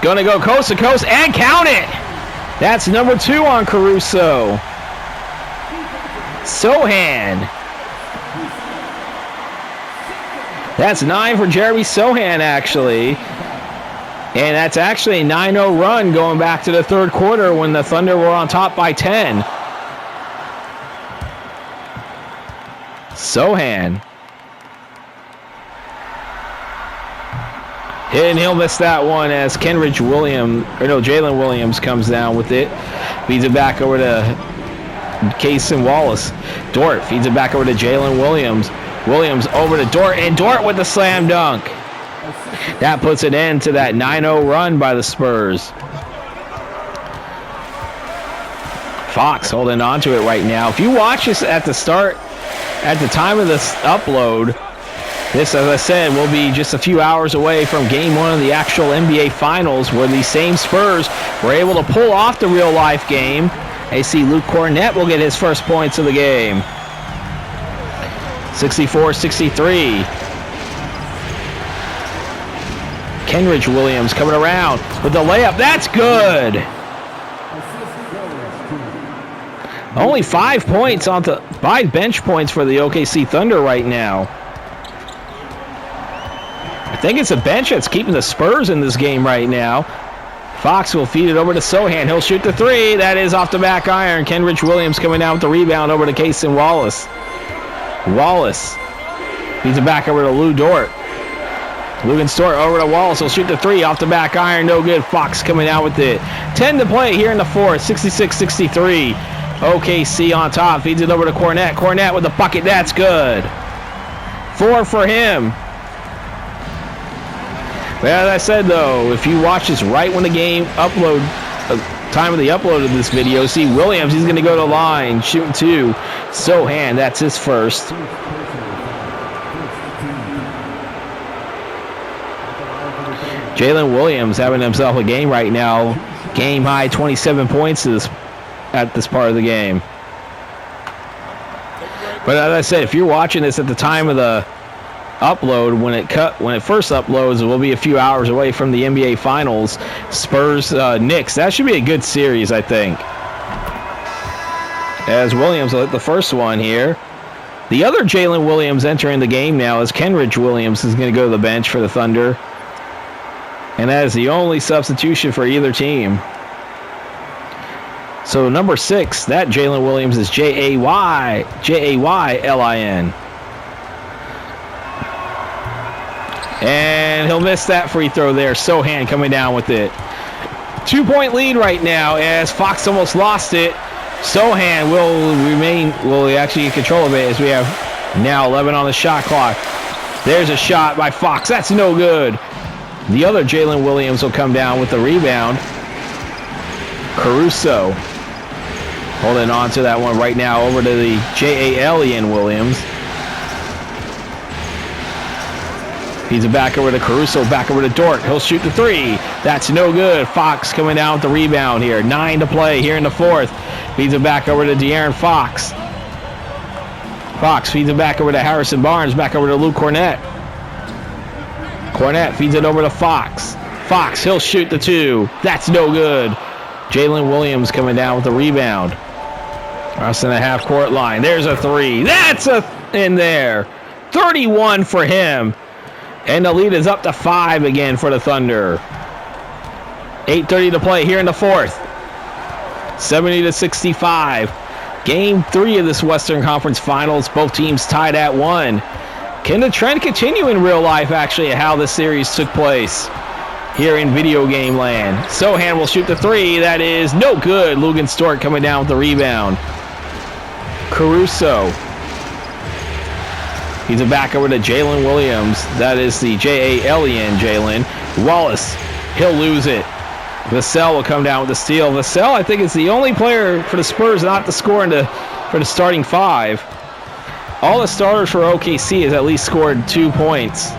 going to go coast to coast and count it. That's number 2 on Caruso. Sohan. That's 9 for Jeremy Sohan, actually. And that's actually a 9-0 run going back to the third quarter when the Thunder were on top by 10. Sohan. And he'll miss that one as Jalen Williams comes down with it. Feeds it back over to Kason Wallace. Dort feeds it back over to Jalen Williams. Williams over to Dort, and Dort with the slam dunk. That puts an end to that 9-0 run by the Spurs. Fox holding on to it right now. If you watch this at the time of this upload, this, as I said, will be just a few hours away from Game 1 of the actual NBA Finals, where these same Spurs were able to pull off the real-life game. I see Luke Cornette will get his first points of the game. 64-63. Kenridge Williams coming around with the layup. That's good. Only 5 points on the 5 bench points for the OKC Thunder right now. I think it's a bench that's keeping the Spurs in this game right now. Fox will feed it over to Sohan. He'll shoot the three. That is off the back iron. Kenridge Williams coming down with the rebound over to Kason Wallace. Wallace feeds it back over to Lou Dort. Lugan Dort over to Wallace. He'll shoot the three off the back iron. No good. Fox coming out with it. 10 to play here in the fourth. 66-63. OKC on top. Feeds it over to Cornette. Cornette with the bucket. That's good. 4 for him. But as I said, though, if you watch this right when the game time of the upload of this video, see Williams, he's going to go to the line, shooting 2. Sohan, that's his first. Jalen Williams having himself a game right now. Game high 27 points at this part of the game. But as I said, if you're watching this at the time of the upload, when it first uploads, we'll be a few hours away from the NBA Finals. Spurs Knicks. That should be a good series, I think. As Williams will hit the first one here. The other Jalen Williams entering the game now is Kenrich Williams is going to go to the bench for the Thunder. And that is the only substitution for either team. So number 6, that Jalen Williams is Jayaylin. And he'll miss that free throw there. Sohan coming down with it. 2-point lead right now as Fox almost lost it. Sohan will actually get control of it as we have now 11 on the shot clock. There's a shot by Fox. That's no good. The other Jalen Williams will come down with the rebound. Caruso holding on to that one right now over to the Jayaylin Williams. He's back over to Caruso, back over to Dort. He'll shoot the 3. That's no good. Fox coming down with the rebound here. 9 to play here in the 4th. Feeds it back over to De'Aaron Fox. Fox feeds it back over to Harrison Barnes, back over to Luke Cornett. Cornett feeds it over to Fox. Fox, he'll shoot the 2. That's no good. Jalen Williams coming down with the rebound. Crossing the half-court line. There's a 3. That's in there. 31 for him. And the lead is up to 5 again for the Thunder. 8:30 to play here in the 4th. 70-65. Game 3 of this Western Conference Finals. Both teams tied at 1. Can the trend continue in real life, actually, at how this series took place here in video game land? Sohan will shoot the 3. That is no good. Lugenstort coming down with the rebound. Caruso. He's back over to Jalen Williams. That is the Jayaylin Jalen. Wallace, he'll lose it. Vassell will come down with the steal. Vassell, I think, is the only player for the Spurs not to score for the starting 5. All the starters for OKC has at least scored 2 points.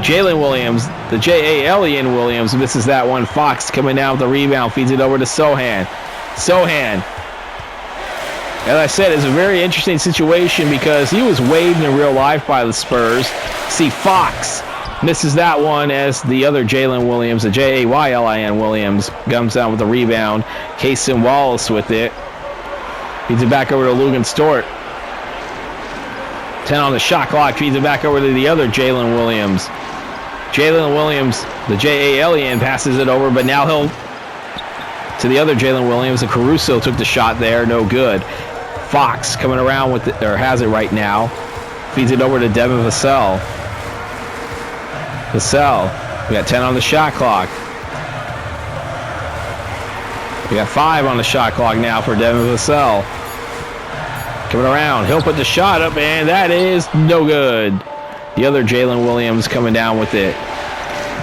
Jalen Williams, the Jayaylin Williams, misses that one. Fox coming down with the rebound, feeds it over to Sohan. Sohan, as I said, it's a very interesting situation because he was waived in real life by the Spurs. See, Fox misses that one as the other Jalen Williams, the Jaylin Williams, comes down with the rebound. Cason Wallace with it. Feeds it back over to Lugenstort. 10 on the shot clock. Feeds it back over to the other Jalen Williams. Jalen Williams, the Jayaylin, passes it over, but now he'll to the other Jalen Williams. And Caruso took the shot there. No good. Fox coming around with it, or has it right now. Feeds it over to Devin Vassell. Vassell, we got 10 on the shot clock. We got 5 on the shot clock now for Devin Vassell. Coming around, he'll put the shot up, and that is no good. The other Jalen Williams coming down with it.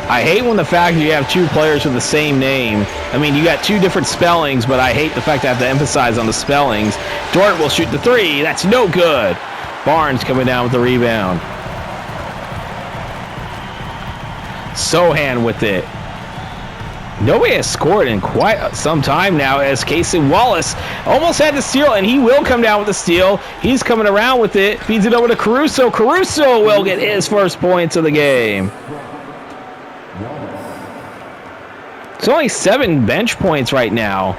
I hate when the fact that you have 2 players with the same name. I mean, you got 2 different spellings, but I hate the fact that I have to emphasize on the spellings. Dort will shoot the 3. That's no good. Barnes coming down with the rebound. Sohan with it. Nobody has scored in quite some time now as Cason Wallace almost had the steal, and he will come down with the steal. He's coming around with it. Feeds it over to Caruso. Caruso will get his first points of the game. It's only 7 bench points right now.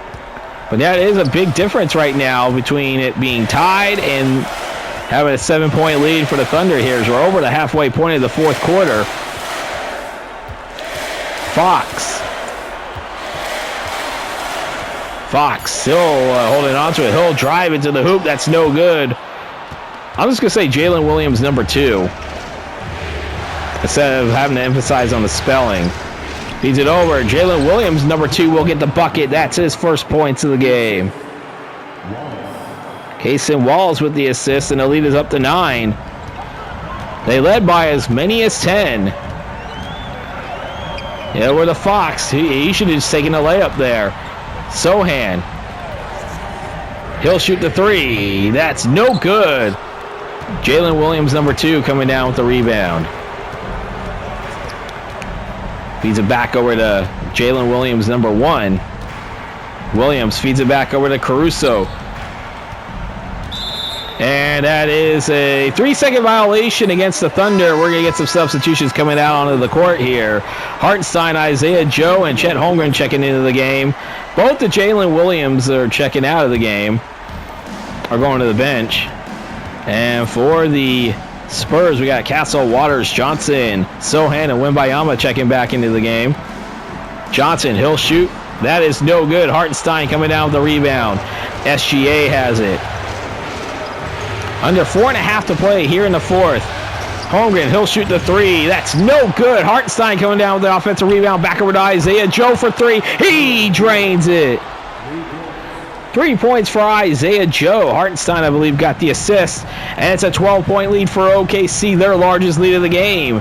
But that is a big difference right now between it being tied and having a 7-point lead for the Thunder here as we're over the halfway point of the 4th quarter. Fox still holding on to it. He'll drive into the hoop. That's no good. I'm just going to say Jalen Williams number 2 instead of having to emphasize on the spelling. Feeds it over. Jalen Williams number 2 will get the bucket. That's his first points of the game. Cason Wallace with the assist, and the lead is up to 9. They led by as many as 10. Yeah, we're the Fox. He should have just taken a layup there. Sohan. He'll shoot the 3. That's no good. Jalen Williams, number 2, coming down with the rebound. Feeds it back over to Jalen Williams, number 1. Williams feeds it back over to Caruso. And that is a 3-second violation against the Thunder. We're going to get some substitutions coming out onto the court here. Hartenstein, Isaiah Joe, and Chet Holmgren checking into the game. Both the Jalen Williams are checking out of the game, are going to the bench. And for the Spurs, we got Castle, Waters, Johnson, Sohan, and Wembayama checking back into the game. Johnson, he'll shoot. That is no good. Hartenstein coming down with the rebound. SGA has it. Under 4.5 to play here in the fourth. Holmgren, he'll shoot the three. That's no good. Hartenstein coming down with the offensive rebound. Back over to Isaiah Joe for three. He drains it. 3 points for Isaiah Joe. Hartenstein, I believe, got the assist. And it's a 12-point lead for OKC, their largest lead of the game.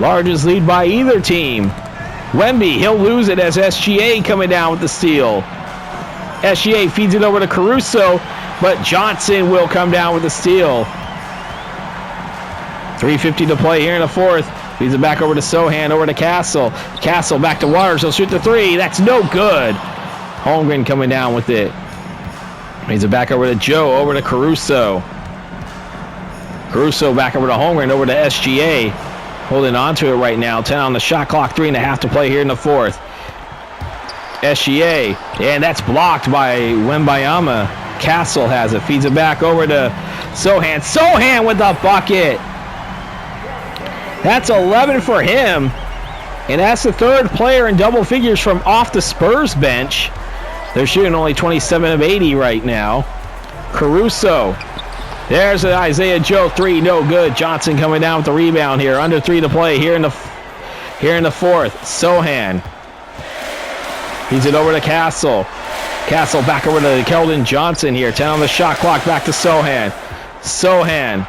Largest lead by either team. Wemby, he'll lose it as SGA coming down with the steal. SGA feeds it over to Caruso, but Johnson will come down with the steal. 3:50 to play here in the fourth. Feeds it back over to Sohan, over to Castle. Castle back to Waters. He'll shoot the three. That's no good. Holmgren coming down with it. Feeds it back over to Joe, over to Caruso. Caruso back over to Holmgren, over to SGA. Holding on to it right now. 10 on the shot clock. 3.5 to play here in the fourth. SGA, and that's blocked by Wembayama. Castle has it. Feeds it back over to Sohan. Sohan with the bucket. That's 11 for him. And that's the third player in double figures from off the Spurs bench. They're shooting only 27 of 80 right now. Caruso. There's an Isaiah Joe three. No good. Johnson coming down with the rebound here. Under 3 to play here in the fourth. Sohan. Feeds it over to Castle. Castle back over to Keldon Johnson here. 10 on the shot clock. Back to Sohan. Sohan.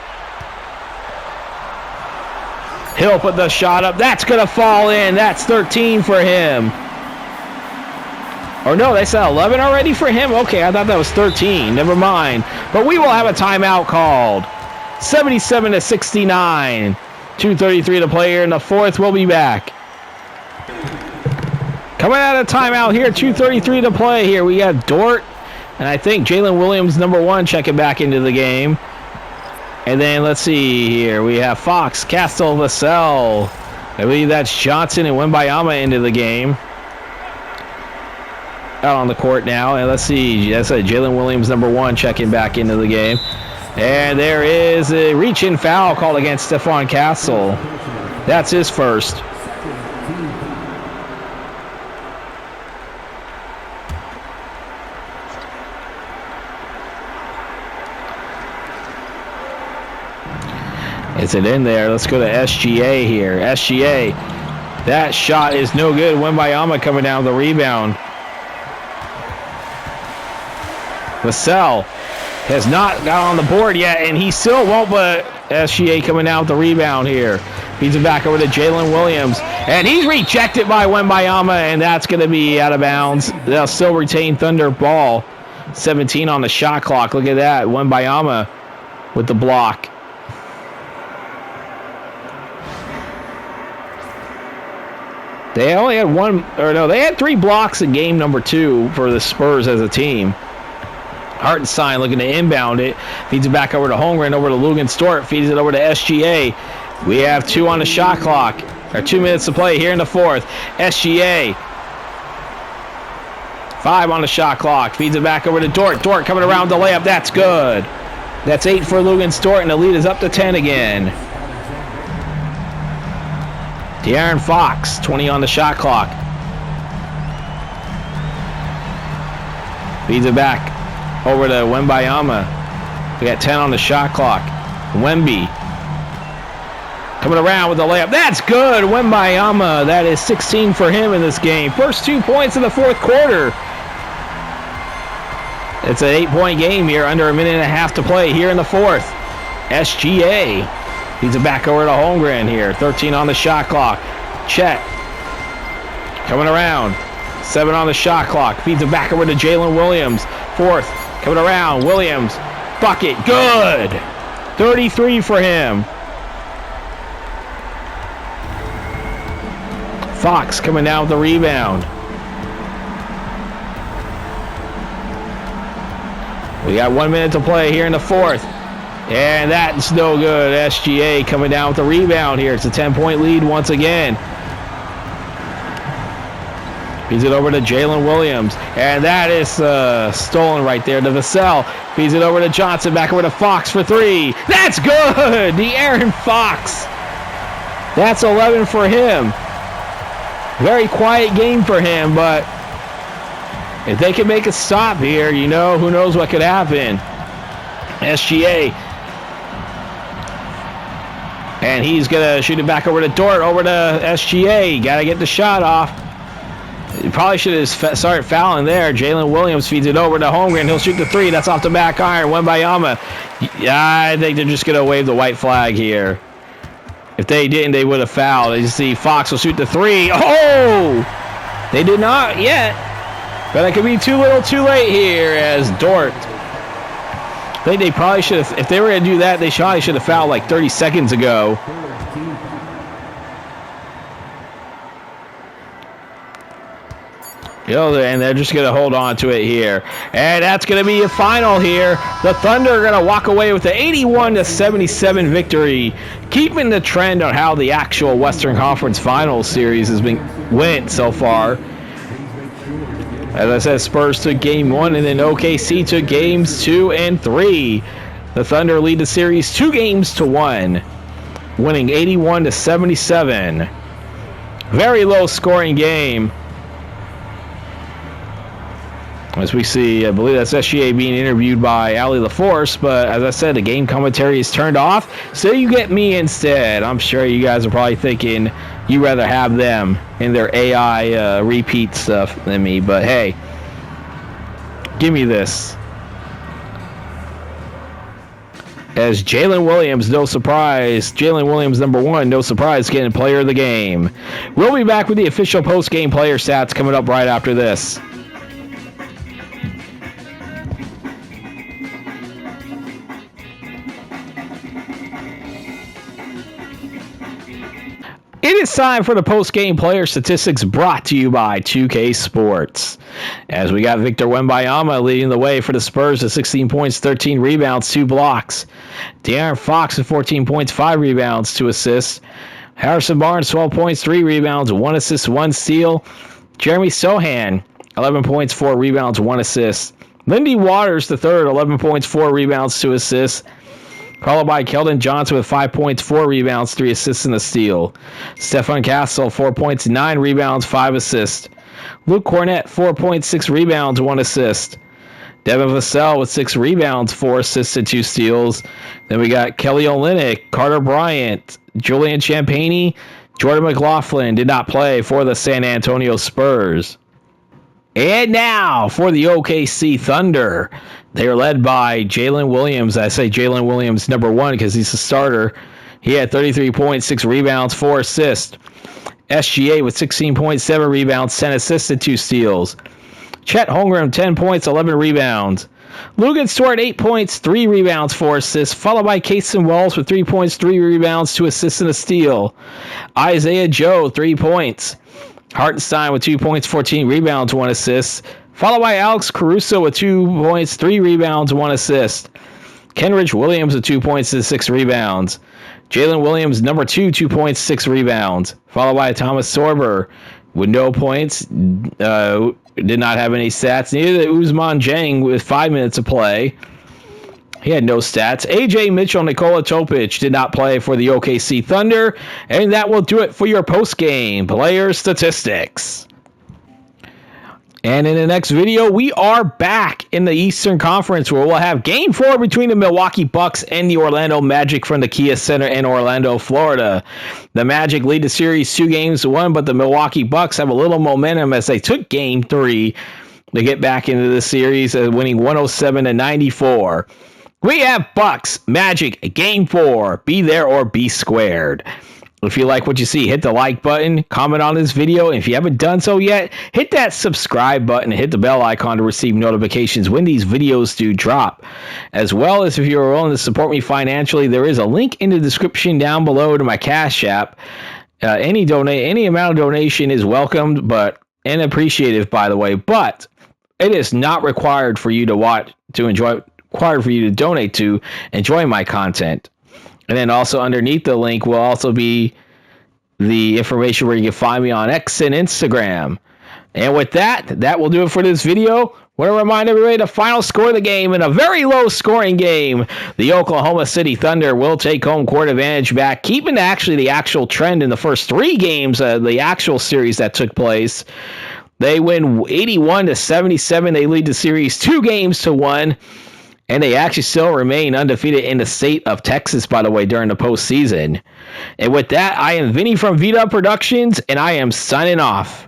He'll put the shot up. That's going to fall in. That's 13 for him. Or no, they said 11 already for him? Okay, I thought that was 13. Never mind. But we will have a timeout called. 77-69. 2:33 to play here in the fourth. We'll be back. Coming out of timeout here, 2:33 to play here. We got Dort, and I think Jalen Williams, number 1, checking back into the game. And then let's see here. We have Fox, Castle, Vassell. I believe that's Johnson and Wembayama into the game. Out on the court now. And let's see. That's Jalen Williams, number 1, checking back into the game. And there is a reach-in foul called against Stephon Castle. That's his first. Is it in there? Let's go to SGA here. SGA. That shot is no good. Wembayama coming down with the rebound. Vassell has not got on the board yet, and he still won't, but SGA coming down with the rebound here. Feeds it back over to Jalen Williams, and he's rejected by Wembayama, and that's going to be out of bounds. They'll still retain Thunder ball. 17 on the shot clock. Look at that. Wembayama with the block. They only had they had 3 blocks in game number 2 for the Spurs as a team. Hartenstein looking to inbound it. Feeds it back over to Holmgren, over to Lugan-Stort. Feeds it over to SGA. We have 2 on the shot clock. Or 2 minutes to play here in the fourth. SGA. 5 on the shot clock. Feeds it back over to Dort. Dort coming around the layup. That's good. That's 8 for Lugan-Stort, and the lead is up to 10 again. De'Aaron Fox, 20 on the shot clock. Feeds it back over to Wembayama. We got 10 on the shot clock. Wemby coming around with the layup. That's good. Wembayama. That is 16 for him in this game. First 2 points in the fourth quarter. It's an 8-point game here. Under a minute and a half to play here in the fourth. SGA. Feeds it back over to Holmgren here. 13 on the shot clock. Chet coming around. 7 on the shot clock. Feeds it back over to Jalen Williams. Fourth coming around. Williams. Bucket. Good. 33 for him. Fox coming down with the rebound. We got 1 minute to play here in the fourth. And that's no good. SGA coming down with the rebound here. It's a 10-point lead once again. Feeds it over to Jalen Williams. And that is stolen right there to Vassell. Feeds it over to Johnson. Back over to Fox for three. That's good! The Aaron Fox. That's 11 for him. Very quiet game for him, but if they can make a stop here, you know, who knows what could happen. SGA. And he's going to shoot it back over to Dort, over to SGA. Got to get the shot off. You probably should have started fouling there. Jalen Williams feeds it over to Holmgren. He'll shoot the three. That's off the back iron. Wembanyama. Yeah, I think they're just going to wave the white flag here. If they didn't, they would have fouled. You see Fox will shoot the three. Oh! They did not yet. But it could be too little too late here as Dort. I think they probably should have, if they were going to do that, they probably should have fouled like 30 seconds ago. And they're just going to hold on to it here. And that's going to be a final here. The Thunder are going to walk away with the 81-77 victory, keeping the trend on how the actual Western Conference Finals series went so far. As I said, Spurs took game 1, and then OKC took games 2 and 3. The Thunder lead the series 2-1, winning 81-77. Very low scoring game. As we see, I believe that's SGA being interviewed by Allie LaForce, but as I said, the game commentary is turned off, so you get me instead. I'm sure you guys are probably thinking you'd rather have them in their AI repeat stuff than me, but hey, give me this. As Jalen Williams, no surprise. Jalen Williams, number 1, no surprise, getting player of the game. We'll be back with the official post-game player stats coming up right after this. It is time for the post-game player statistics brought to you by 2K Sports. As we got Victor Wembanyama leading the way for the Spurs with 16 points, 13 rebounds, 2 blocks. De'Aaron Fox with 14 points, 5 rebounds, 2 assists. Harrison Barnes, 12 points, 3 rebounds, 1 assist, 1 steal. Jeremy Sohan, 11 points, 4 rebounds, 1 assist. Lindy Waters, the third, 11 points, 4 rebounds, 2 assists. Followed by Keldon Johnson with 5 points, 4 rebounds, 3 assists, and a steal. Stefan Castle, 4 points, 9 rebounds, 5 assists. Luke Cornett, 4 points, 6 rebounds, 1 assist. Devin Vassell with 6 rebounds, 4 assists, and 2 steals. Then we got Kelly Olynyk, Carter Bryant, Julian Champagnie, Jordan McLaughlin did not play for the San Antonio Spurs. And now for the OKC Thunder. They are led by Jalen Williams. I say Jalen Williams number 1 because he's the starter. He had 33 points, 6 rebounds, 4 assists. SGA with 16 points, 7 rebounds, 10 assists, and 2 steals. Chet Holmgren, 10 points, 11 rebounds. Lugan Stewart, 8 points, 3 rebounds, 4 assists, followed by Casey Walls with 3 points, 3 rebounds, 2 assists, and a steal. Isaiah Joe, 3 points. Hartenstein with 2 points, 14 rebounds, 1 assist. Followed by Alex Caruso with 2 points, 3 rebounds, 1 assist. Kenrich Williams with 2 points and 6 rebounds. Jalen Williams, number 2, 2 points, 6 rebounds. Followed by Thomas Sorber with no points, did not have any stats. Neither did Ousmane Dieng with 5 minutes of play. He had no stats. AJ Mitchell, Nikola Topic did not play for the OKC Thunder. And that will do it for your post-game player statistics. And in the next video, we are back in the Eastern Conference where we'll have Game 4 between the Milwaukee Bucks and the Orlando Magic from the Kia Center in Orlando, Florida. The Magic lead the series 2-1, but the Milwaukee Bucks have a little momentum as they took Game 3 to get back into the series, winning 107-94. We have Bucks Magic Game 4. Be there or be squared. If you like what you see, hit the like button, comment on this video, and if you haven't done so yet, hit that subscribe button and hit the bell icon to receive notifications when these videos do drop. As well as if you're willing to support me financially, there is a link in the description down below to my Cash App. Any amount of donation is welcomed and appreciative, by the way, but it is not required for you to enjoy required for you to donate to enjoy my content. And then also underneath the link will also be the information where you can find me on X and Instagram. And with that will do it for this video. I want to remind everybody the final score of the game in a very low scoring game. The Oklahoma City Thunder will take home court advantage back, keeping actually the actual trend in the first 3 games of the actual series that took place. They win 81-77. They lead the series 2-1. And they actually still remain undefeated in the state of Texas, by the way, during the postseason. And with that, I am Vinny from vdubproductions, and I am signing off.